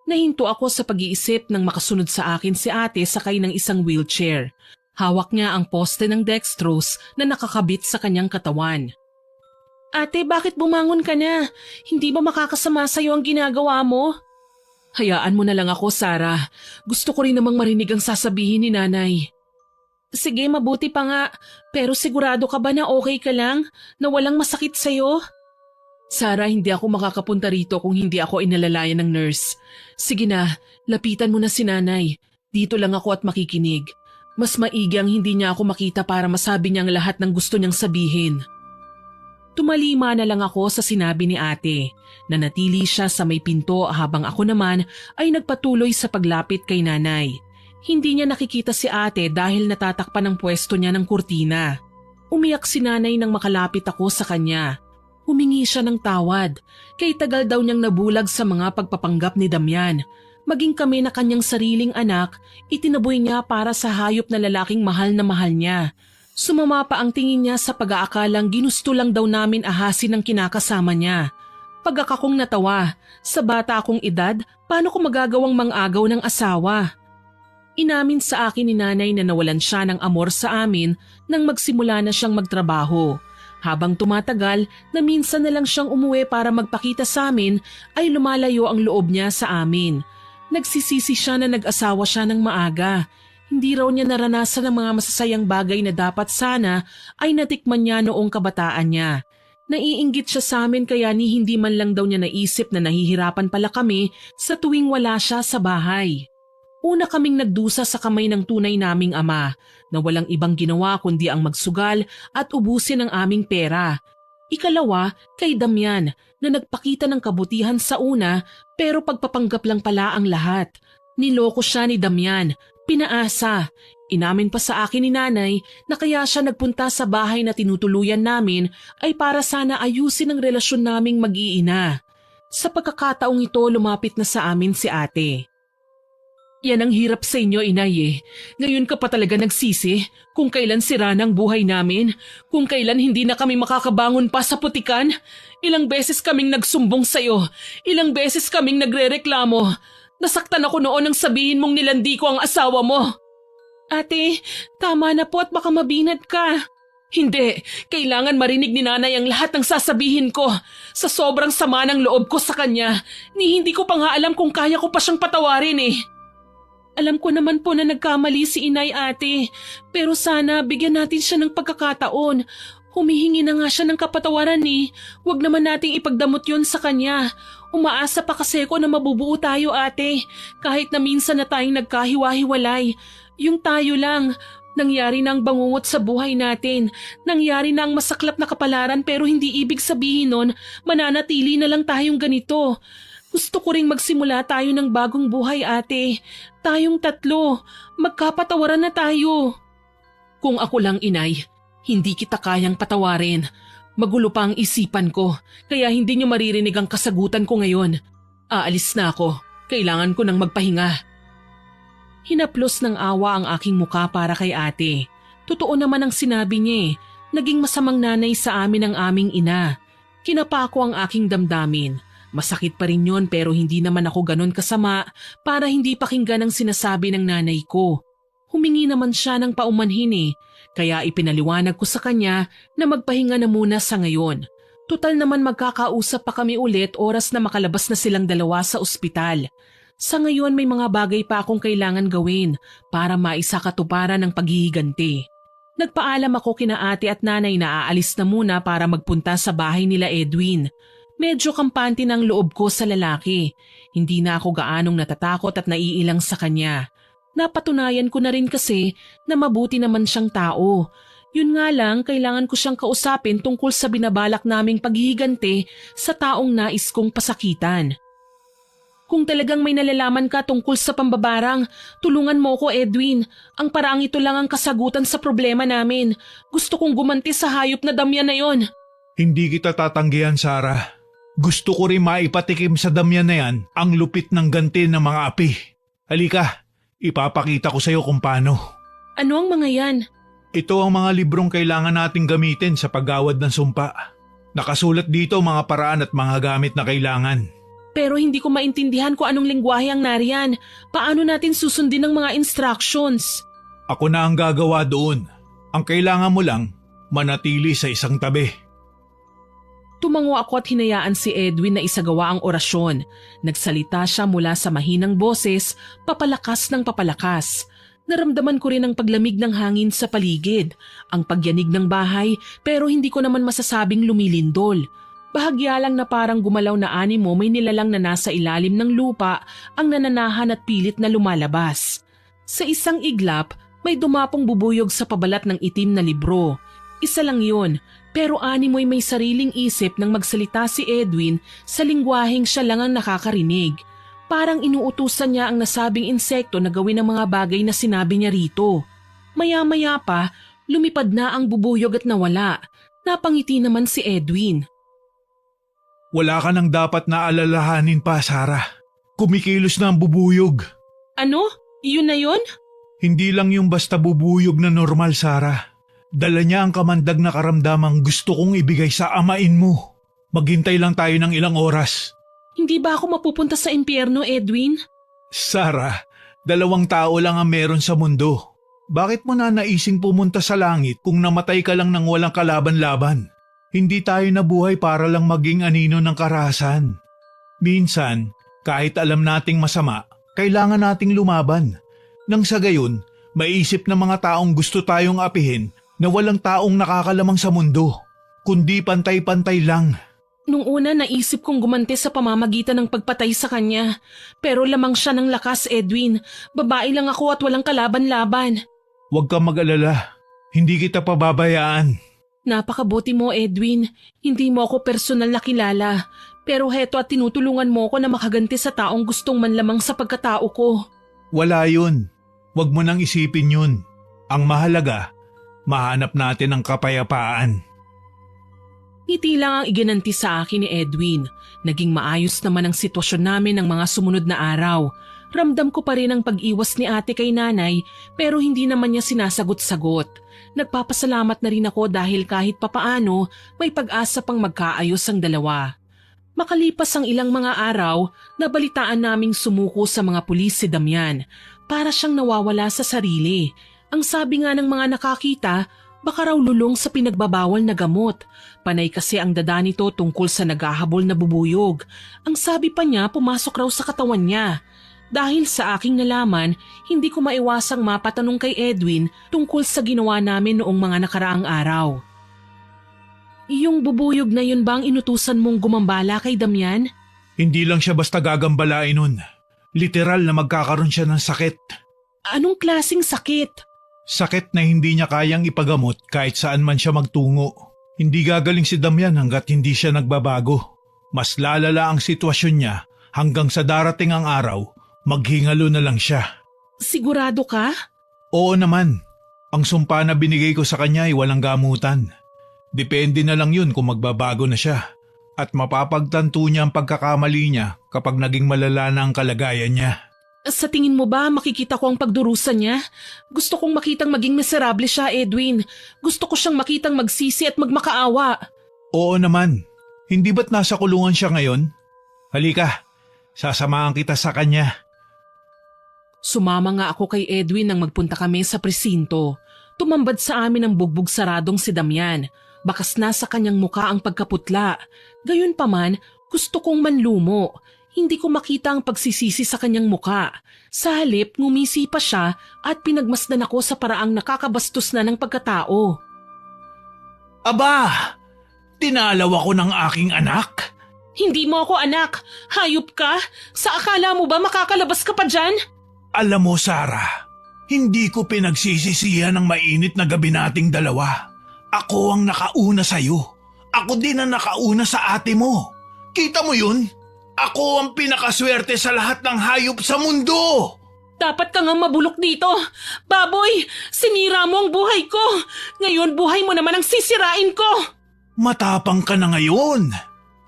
Nahinto ako sa pag-iisip nang makasunod sa akin si ate sakay ng isang wheelchair. Hawak niya ang poste ng dextrose na nakakabit sa kanyang katawan. Ate, bakit bumangon ka na? Hindi ba makakasama sa'yo ang ginagawa mo? Hayaan mo na lang ako, Sarah. Gusto ko rin namang marinig ang sasabihin ni nanay. Sige, mabuti pa nga. Pero sigurado ka ba na okay ka lang? Na walang masakit sa'yo? Sarah, hindi ako makakapunta rito kung hindi ako inalalayan ng nurse. Sige na, lapitan mo na si nanay. Dito lang ako at makikinig. Mas maigi ang hindi niya ako makita para masabi niya ang lahat ng gusto niyang sabihin. Tumalima na lang ako sa sinabi ni ate. Nanatili siya sa may pinto habang ako naman ay nagpatuloy sa paglapit kay nanay. Hindi niya nakikita si ate dahil natatakpan ang pwesto niya ng kurtina. Umiyak si nanay nang makalapit ako sa kanya. Humingi siya ng tawad, kay tagal daw niyang nabulag sa mga pagpapanggap ni Damian. Maging kami na kanyang sariling anak, itinaboy niya para sa hayop na lalaking mahal na mahal niya. Sumama pa ang tingin niya sa pag-aakalang ginusto lang daw namin ahasin ng kinakasama niya. Pagkakakong natawa, sa bata akong edad, paano ko magagawang mangagaw ng asawa? Inamin sa akin ni nanay na nawalan siya ng amor sa amin nang magsimula na siyang magtrabaho. Habang tumatagal na minsan na lang siyang umuwi para magpakita sa amin ay lumalayo ang loob niya sa amin. Nagsisisi siya na nag-asawa siya ng maaga. Hindi raw niya naranasan ang mga masasayang bagay na dapat sana ay natikman niya noong kabataan niya. Naiinggit siya sa amin kaya ni hindi man lang daw niya naisip na nahihirapan pala kami sa tuwing wala siya sa bahay. Una kaming nagdusa sa kamay ng tunay naming ama na walang ibang ginawa kundi ang magsugal at ubusin ang aming pera. Ikalawa, kay Damian na nagpakita ng kabutihan sa una pero pagpapanggap lang pala ang lahat. Niloko siya ni Damian, pinaasa. Inamin pa sa akin ni nanay na kaya siya nagpunta sa bahay na tinutuluyan namin ay para sana ayusin ang relasyon naming mag-iina. Sa pagkakataong ito lumapit na sa amin si ate. Yan ang hirap sa inyo, inay eh. Ngayon ka pa talaga nagsisi kung kailan sira ng buhay namin, kung kailan hindi na kami makakabangon pa sa putikan. Ilang beses kaming nagsumbong sa'yo, ilang beses kaming nagrereklamo. Nasaktan ako noon nang sabihin mong nilandi ko ang asawa mo. Ate, tama na po at baka mabinat ka. Hindi, kailangan marinig ni nanay ang lahat ng sasabihin ko. Sa sobrang sama ng loob ko sa kanya, hindi ko pa nga alam kung kaya ko pa siyang patawarin eh. Alam ko naman po na nagkamali si inay ate, pero sana bigyan natin siya ng pagkakataon. Humihingi na nga siya ng kapatawaran eh. Huwag naman nating ipagdamot yon sa kanya. Umaasa pa kasi ko na mabubuo tayo ate, kahit na minsan na tayong nagkahiwa-hiwalay. Yung tayo lang, nangyari na ang bangungot sa buhay natin. Nangyari na ang masaklap na kapalaran pero hindi ibig sabihin nun mananatili na lang tayong ganito. Gusto ko ring magsimula tayo ng bagong buhay ate. Tayong tatlo, magkapatawaran na tayo. Kung ako lang inay, hindi kita kayang patawarin. Magulo pa ang isipan ko, kaya hindi niyo maririnig ang kasagutan ko ngayon. Aalis na ako, kailangan ko nang magpahinga. Hinaplos ng awa ang aking muka para kay ate. Totoo naman ang sinabi niya eh, naging masamang nanay sa amin ang aming ina. Kinapa ko ang aking damdamin. Masakit pa rin yon pero hindi naman ako ganon kasama para hindi pakinggan ang sinasabi ng nanay ko. Humingi naman siya ng paumanhin eh, kaya ipinaliwanag ko sa kanya na magpahinga na muna sa ngayon. Tutal naman magkakausap pa kami ulit oras na makalabas na silang dalawa sa ospital. Sa ngayon may mga bagay pa akong kailangan gawin para maisakatuparan ang paghihiganti. Nagpaalam ako kina ate at nanay na aalis na muna para magpunta sa bahay nila Edwin. Medyo kampante ng loob ko sa lalaki. Hindi na ako gaanong natatakot at naiilang sa kanya. Napatunayan ko na rin kasi na mabuti naman siyang tao. Yun nga lang, kailangan ko siyang kausapin tungkol sa binabalak naming paghihiganti sa taong nais kong pasakitan. Kung talagang may nalalaman ka tungkol sa pambabarang, tulungan mo ko, Edwin. Ang paraang ito lang ang kasagutan sa problema namin. Gusto kong gumanti sa hayop na damyan na yon. Hindi kita tatanggihan, Sarah. Gusto ko rin maipatikim sa damyan na yan ang lupit ng ganti ng mga api. Halika, ipapakita ko sa'yo kung paano. Ano ang mga yan? Ito ang mga librong kailangan nating gamitin sa paggawad ng sumpa. Nakasulat dito mga paraan at mga gamit na kailangan. Pero hindi ko maintindihan kung anong lengguwahe ang nariyan. Paano natin susundin ang mga instructions? Ako na ang gagawa doon. Ang kailangan mo lang, manatili sa isang tabi. Tumango ako at hinayaan si Edwin na isagawa ang orasyon. Nagsalita siya mula sa mahinang boses, papalakas ng papalakas. Naramdaman ko rin ang paglamig ng hangin sa paligid, ang pagyanig ng bahay, pero hindi ko naman masasabing lumilindol. Bahagya lang na parang gumalaw na animo may nilalang na nasa ilalim ng lupa ang nananahan at pilit na lumalabas. Sa isang iglap, may dumapong bubuyog sa pabalat ng itim na libro. Isa lang yun, pero animo'y may sariling isip nang magsalita si Edwin sa lingwaheng siya lang ang nakakarinig. Parang inuutusan niya ang nasabing insekto na gawin ang mga bagay na sinabi niya rito. Maya-maya pa, lumipad na ang bubuyog at nawala. Napangiti naman si Edwin. Wala ka nang dapat na alalahanin pa, Sarah. Kumikilos na ang bubuyog. Ano? Iyon na yun? Hindi lang yung basta bubuyog na normal, Sarah. Dala niya ang kamandag na karamdamang gusto kong ibigay sa amain mo. Maghintay lang tayo ng ilang oras. Hindi ba ako mapupunta sa impyerno, Edwin? Sarah, 2 tao lang ang meron sa mundo. Bakit mo na naising pumunta sa langit kung namatay ka lang ng walang kalaban-laban? Hindi tayo nabuhay para lang maging anino ng karahasan. Minsan, kahit alam nating masama, kailangan nating lumaban. Nang sa gayon, maisip ng mga taong gusto tayong apihin na walang taong nakakalamang sa mundo, kundi pantay-pantay lang. Nung una naisip kong gumanti sa pamamagitan ng pagpatay sa kanya. Pero lamang siya ng lakas, Edwin. Babae lang ako at walang kalaban-laban. Huwag kang mag-alala. Hindi kita pababayaan. Napakabuti mo, Edwin. Hindi mo ako personal na kilala. Pero heto at tinutulungan mo ako na makaganti sa taong gustong manlamang sa pagkatao ko. Wala yun. Huwag mo nang isipin yun. Ang mahalaga, mahanap natin ang kapayapaan. Ngiti lang ang iginanti sa akin ni Edwin. Naging maayos naman ang sitwasyon namin ng mga sumunod na araw. Ramdam ko pa rin ang pag-iwas ni ate kay nanay pero hindi naman niya sinasagot-sagot. Nagpapasalamat na rin ako dahil kahit papaano may pag-asa pang magkaayos ang dalawa. Makalipas ang ilang mga araw, nabalitaan naming sumuko sa mga pulis si Damian. Para siyang nawawala sa sarili. Ang sabi nga ng mga nakakita, baka raw lulong sa pinagbabawal na gamot. Panay kasi ang dada nito tungkol sa naghahabol na bubuyog. Ang sabi pa niya pumasok raw sa katawan niya. Dahil sa aking nalaman, hindi ko maiwasang mapatanong kay Edwin tungkol sa ginawa namin noong mga nakaraang araw. Yung bubuyog na yun ba ang inutusan mong gumambala kay Damian? Hindi lang siya basta gagambalain nun. Literal na magkakaroon siya ng sakit. Anong klasing sakit? Sakit na hindi niya kayang ipagamot kahit saan man siya magtungo. Hindi gagaling si Damian hanggat hindi siya nagbabago. Mas lalala ang sitwasyon niya hanggang sa darating ang araw, maghingalo na lang siya. Sigurado ka? Oo naman. Ang sumpa na binigay ko sa kanya ay walang gamutan. Depende na lang yun kung magbabago na siya. At mapapagtanto niya ang pagkakamali niya kapag naging malala na ang kalagayan niya. Sa tingin mo ba makikita ko ang pagdurusa niya? Gusto kong makitang maging miserable siya, Edwin. Gusto ko siyang makitang magsisi at magmakaawa. Oo naman. Hindi ba't nasa kulungan siya ngayon? Halika, sasamahan kita sa kanya. Sumama nga ako kay Edwin nang magpunta kami sa presinto. Tumambad sa amin ang bugbog saradong si Damian. Bakas na sa kanyang muka ang pagkaputla. Gayunpaman, gusto kong manlumo. Hindi ko makita ang pagsisisi sa kanyang muka. Sa halip, ngumisi pa siya at pinagmasdan ako sa paraang nakakabastos na ng pagkatao. Aba! Tinalaw ako ng aking anak? Hindi mo ako anak! Hayop ka! Sa akala mo ba makakalabas ka pa dyan? Alam mo, Sarah, hindi ko pinagsisisihan ang mainit na gabi nating dalawa. Ako ang nakauna sa'yo. Ako din ang nakauna sa ate mo. Kita mo yun? Ako ang pinakaswerte sa lahat ng hayop sa mundo! Dapat ka nga mabulok dito. Baboy, sinira mo ang buhay ko. Ngayon buhay mo naman ang sisirain ko. Matapang ka na ngayon.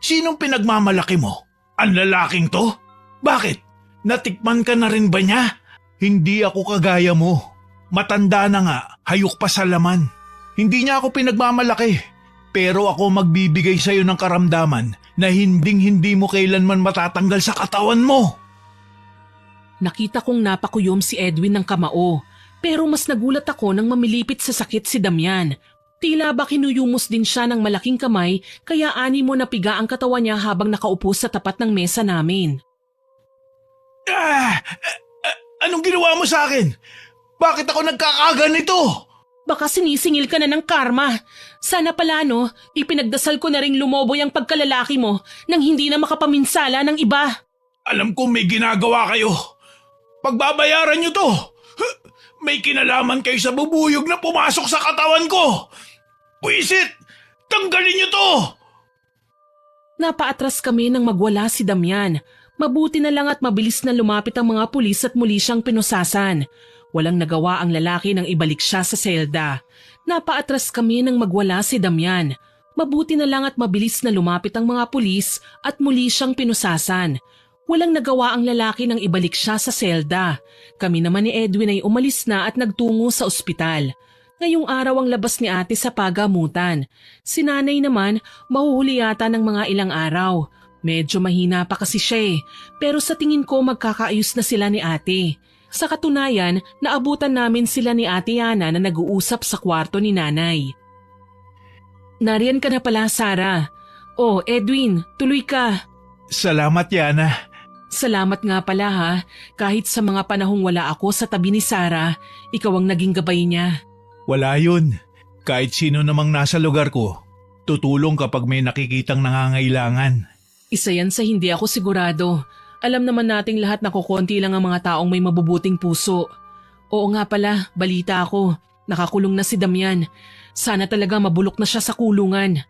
Sinong pinagmamalaki mo? Ang lalaking to? Bakit? Natikman ka na rin ba niya? Hindi ako kagaya mo. Matanda na nga, hayok pa sa laman. Hindi niya ako pinagmamalaki. Pero ako magbibigay sa'yo ng karamdaman na hinding-hindi mo kailanman matatanggal sa katawan mo. Nakita kong napakuyom si Edwin ng kamao. Pero mas nagulat ako nang mamilipit sa sakit si Damian. Tila ba kinuyumos din siya ng malaking kamay kaya animo napiga ang katawan niya habang nakaupo sa tapat ng mesa namin. Anong ginawa mo sa akin? Bakit ako nagkakaganito? Baka sinisingil ka na ng karma. Sana pala ipinagdasal ko na ring lumoboy ang pagkalalaki mo nang hindi na makapaminsala ng iba. Alam ko may ginagawa kayo. Pagbabayaran niyo to. May kinalaman kayo sa bubuyog na pumasok sa katawan ko. Puisit! Tanggalin niyo to! Napaatras kami nang magwala si Damian. Mabuti na lang at mabilis na lumapit ang mga pulis at muli siyang pinusasan. Walang nagawa ang lalaki nang ibalik siya sa selda. Napaatras kami nang magwala si Damian. Mabuti na lang at mabilis na lumapit ang mga pulis at muli siyang pinusasan. Walang nagawa ang lalaki nang ibalik siya sa selda. Kami naman ni Edwin ay umalis na at nagtungo sa ospital. Ngayong araw ang labas ni ate sa pagamutan. Si nanay naman mahuhuli yata ng mga ilang araw. Medyo mahina pa kasi siya pero sa tingin ko magkakaayos na sila ni ate. Sa katunayan, naabutan namin sila ni Ate Yana na nag-uusap sa kwarto ni nanay. Nariyan ka na pala, Sarah. Oh, Edwin, tuloy ka. Salamat, Yana. Salamat nga pala ha. Kahit sa mga panahong wala ako sa tabi ni Sarah, ikaw ang naging gabay niya. Wala yun. Kahit sino namang nasa lugar ko, tutulong kapag may nakikitang nangangailangan. Isa yan sa hindi ako sigurado. Alam naman nating lahat na kukonti lang ang mga taong may mabubuting puso. Oo nga pala, balita ako. Nakakulong na si Damian. Sana talaga mabulok na siya sa kulungan.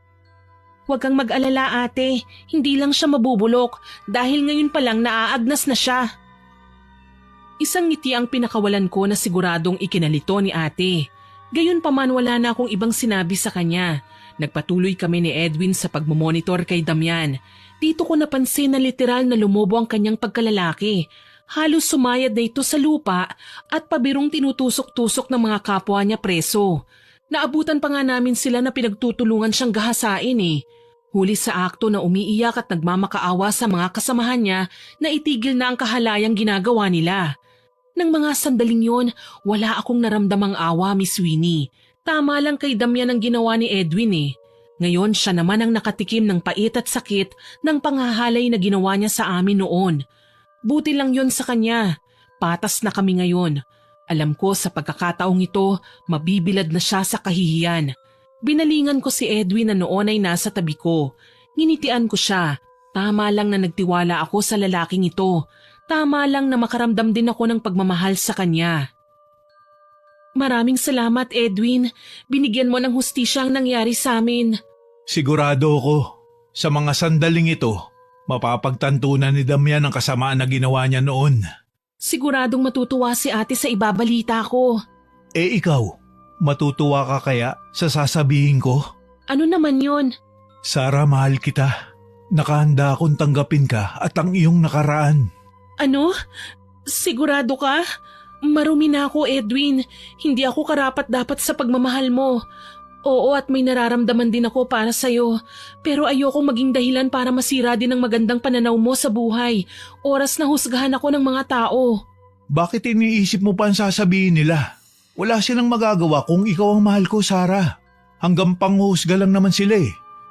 Huwag kang mag-alala ate, hindi lang siya mabubulok dahil ngayon pa lang naaagnas na siya. Isang ngiti ang pinakawalan ko na siguradong ikinalito ni ate. Gayunpaman wala na akong ibang sinabi sa kanya. Nagpatuloy kami ni Edwin sa pagmomonitor kay Damian. Dito ko napansin na literal na lumobo ang kanyang pagkalalaki. Halos sumayad na ito sa lupa at pabirong tinutusok-tusok ng mga kapwa niya preso. Naabutan pa nga namin sila na pinagtutulungan siyang gahasain Huli sa akto na umiiyak at nagmamakaawa sa mga kasamahan niya na itigil na ang kahalayang ginagawa nila. Nang mga sandaling yon, wala akong naramdamang awa, Miss Winnie. Tama lang kay Damian ang ginawa ni Edwin Ngayon siya naman ang nakatikim ng pait at sakit ng panghahalay na ginawa niya sa amin noon. Buti lang yon sa kanya. Patas na kami ngayon. Alam ko sa pagkakataong ito, mabibilad na siya sa kahihiyan. Binalingan ko si Edwin na noon ay nasa tabi ko. Nginitian ko siya. Tama lang na nagtiwala ako sa lalaking ito. Tama lang na makaramdam din ako ng pagmamahal sa kanya. Maraming salamat, Edwin. Binigyan mo ng hustisya ang nangyari sa amin. Sigurado ako, sa mga sandaling ito, mapapagtantunan ni Damian ang kasamaan na ginawa niya noon. Siguradong matutuwa si ate sa ibabalita ko. Ikaw, matutuwa ka kaya sa sasabihin ko? Ano naman yon? Sarah, mahal kita. Nakahanda akong tanggapin ka at ang iyong nakaraan. Ano? Sigurado ka? Marumi na ako, Edwin. Hindi ako karapat-dapat sa pagmamahal mo. Oo, at may nararamdaman din ako para sa'yo. Pero ayokong maging dahilan para masira din ang magandang pananaw mo sa buhay. Oras na husgahan ako ng mga tao. Bakit iniisip mo pa ang sasabihin nila? Wala silang magagawa kung ikaw ang mahal ko, Sarah. Hanggang panghusga lang naman sila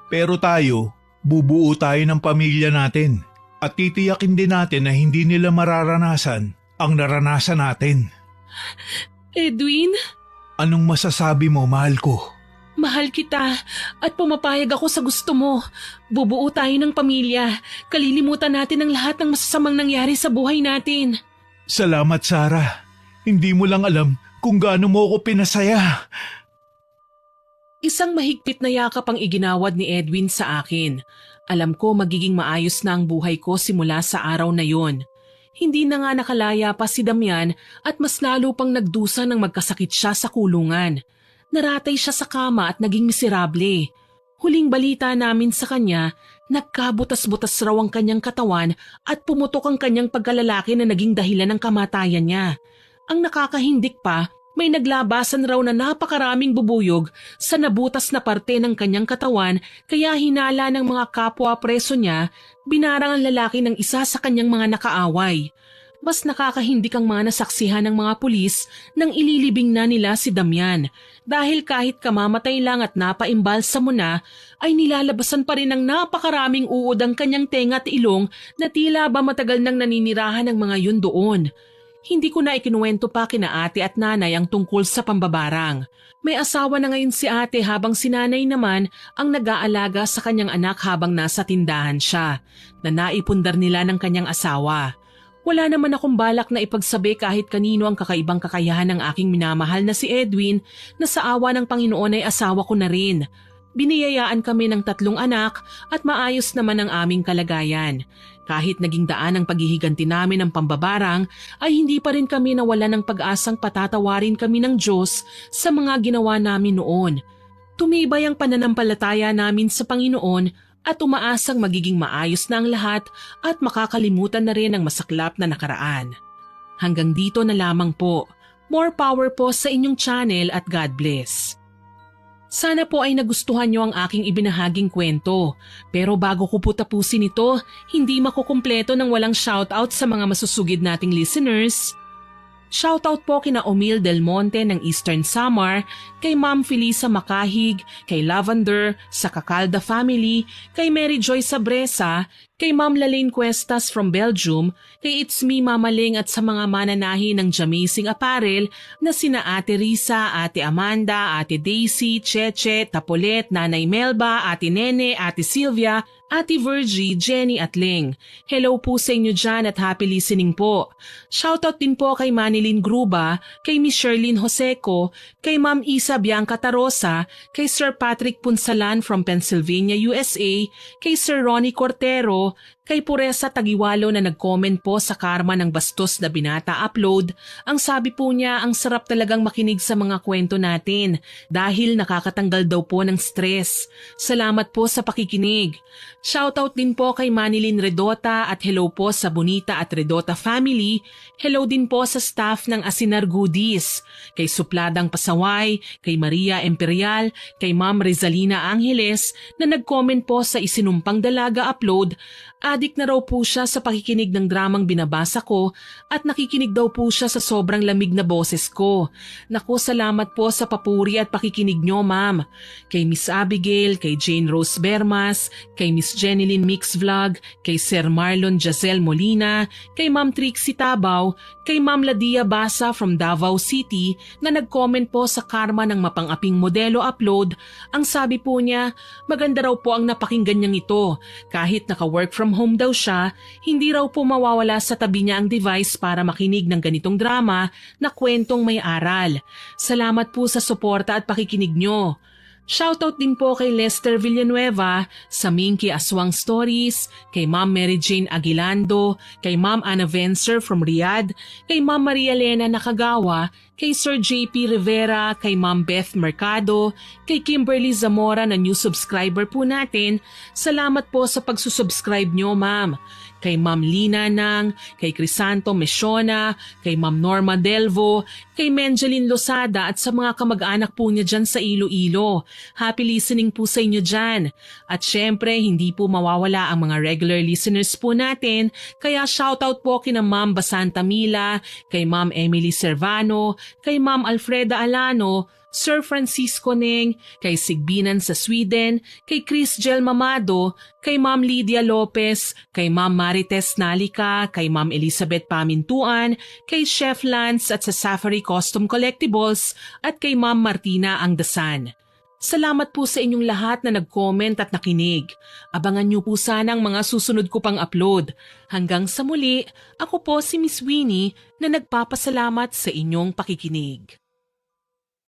Pero tayo, bubuo tayo ng pamilya natin. At titiyakin din natin na hindi nila mararanasan ang naranasan natin. Edwin? Anong masasabi mo, mahal ko? Mahal kita at pumapayag ako sa gusto mo. Bubuo tayo ng pamilya. Kalilimutan natin ang lahat ng masasamang nangyari sa buhay natin. Salamat, Sarah. Hindi mo lang alam kung gaano mo ako pinasaya. Isang mahigpit na yakap ang iginawad ni Edwin sa akin. Alam ko magiging maayos na ang buhay ko simula sa araw na yon. Hindi na nga nakalaya pa si Damian at mas lalo pang nagdusa nang magkasakit siya sa kulungan. Naratay siya sa kama at naging miserable. Huling balita namin sa kanya, nagkabutas-butas raw ang kanyang katawan at pumutok ang kanyang pagkalalaki na naging dahilan ng kamatayan niya. Ang nakakahindik pa, may naglabasan raw na napakaraming bubuyog sa nabutas na parte ng kanyang katawan kaya hinala ng mga kapwa preso niya, binarang ang lalaki ng isa sa kanyang mga nakaaway. Mas nakakahindik ang mga nasaksihan ng mga pulis nang ililibing na nila si Damian dahil kahit kamamatay lang at napaimbalsa mo na ay nilalabasan pa rin ng napakaraming uod ang kanyang tenga at ilong na tila ba matagal nang naninirahan ng mga yun doon. Hindi ko na ikinuwento pa kina ate at nanay ang tungkol sa pambabarang. May asawa na ngayon si ate habang si nanay naman ang nag-aalaga sa kanyang anak habang nasa tindahan siya, na naipundar nila ng kanyang asawa. Wala naman akong balak na ipagsabi kahit kanino ang kakaibang kakayahan ng aking minamahal na si Edwin na sa awa ng Panginoon ay asawa ko na rin. Biniyayaan kami ng 3 anak at maayos naman ang aming kalagayan. Kahit naging daan ang paghihiganti namin ng pambabarang, ay hindi pa rin kami nawala ng pag-asang patatawarin kami ng Diyos sa mga ginawa namin noon. Tumibay ang pananampalataya namin sa Panginoon at umaasang magiging maayos na ang lahat at makakalimutan na rin ang masaklap na nakaraan. Hanggang dito na lamang po. More power po sa inyong channel at God bless. Sana po ay nagustuhan nyo ang aking ibinahaging kwento. Pero bago ko po tapusin ito, hindi makukumpleto ng walang shoutout sa mga masusugid nating listeners. Shoutout po kina Omil Del Monte ng Eastern Samar, kay Ma'am Felisa Makahig, kay Lavender, sa Cacalda family, kay Mary Joy Sabresa, kay Ma'am Lalaine Cuestas from Belgium, kay It's Me Mama Ling at sa mga mananahi ng Jamazing Apparel na sina Ate Risa, Ate Amanda, Ate Daisy, Cheche, Tapolet, Nanay Melba, Ate Nene, Ate Sylvia, Ate Virgie, Jenny at Ling. Hello po sa inyo dyan at happy listening po. Shoutout din po kay Manilyn Gruba, kay Miss Sherlyn Joseco, kay Ma'am Isa Bianca Tarosa, kay Sir Patrick Punsalan from Pennsylvania, USA, kay Sir Ronnie Cortero, kay Puresa Tagiwalo na nag-comment po sa Karma ng Bastos na Binata upload. Ang sabi po niya, ang sarap talagang makinig sa mga kwento natin dahil nakakatanggal daw po ng stress. Salamat po sa pakikinig. Shoutout din po kay Manilyn Redota at hello po sa Bonita at Redota family. Hello din po sa staff ng Asinar Goodies, kay Supladang Pasaway, kay Maria Imperial, kay Ma'am Rizalina Angeles na nag-comment po sa Isinumpang Dalaga upload. Adik na raw po siya sa pakikinig ng dramang binabasa ko at nakikinig daw po siya sa sobrang lamig na boses ko. Naku, salamat po sa papuri at pakikinig nyo, ma'am. Kay Miss Abigail, kay Jane Rose Bermas, kay Miss Jeneline Mix Vlog, kay Sir Marlon Jazel Molina, kay Ma'am Trixie Tabaw, kay Ma'am Ladia Basa from Davao City na nag-comment po sa Karma ng Mapang-aping Modelo upload. Ang sabi po niya, maganda raw po ang napakinggan niyang ito. Kahit naka-work from home daw siya, hindi raw po mawawala sa tabi niya ang device para makinig ng ganitong drama na kwentong may aral. Salamat po sa suporta at pakikinig nyo. Shoutout din po kay Lester Villanueva, sa Minky Aswang Stories, kay Ma'am Mary Jane Aguilando, kay Ma'am Anna Vencer from Riyadh, kay Ma'am Maria Elena Nakagawa, kay Sir JP Rivera, kay Ma'am Beth Mercado, kay Kimberly Zamora na new subscriber po natin. Salamat po sa pagsusubscribe nyo, ma'am. Kay Ma'am Lina Nang, kay Crisanto Mesiona, kay Ma'am Norma Delvo, kay Menjeline Losada at sa mga kamag-anak po niya dyan sa Iloilo. Happy listening po sa inyo dyan. At syempre, hindi po mawawala ang mga regular listeners po natin, kaya shoutout po kina Ma'am Basanta Mila, kay Ma'am Emily Servano, kay Ma'am Alfreda Alano, Sir Francisco Neng, kay Sigbinan sa Sweden, kay Chris Gel Mamado, kay Ma'am Lydia Lopez, kay Ma'am Marites Nalika, kay Ma'am Elizabeth Pamintuan, kay Chef Lance at sa Safari Custom Collectibles at kay Ma'am Martina Angdasan. Salamat po sa inyong lahat na nag-comment at nakinig. Abangan niyo po sana ang mga susunod ko pang upload. Hanggang sa muli, ako po si Miss Winnie na nagpapasalamat sa inyong pakikinig.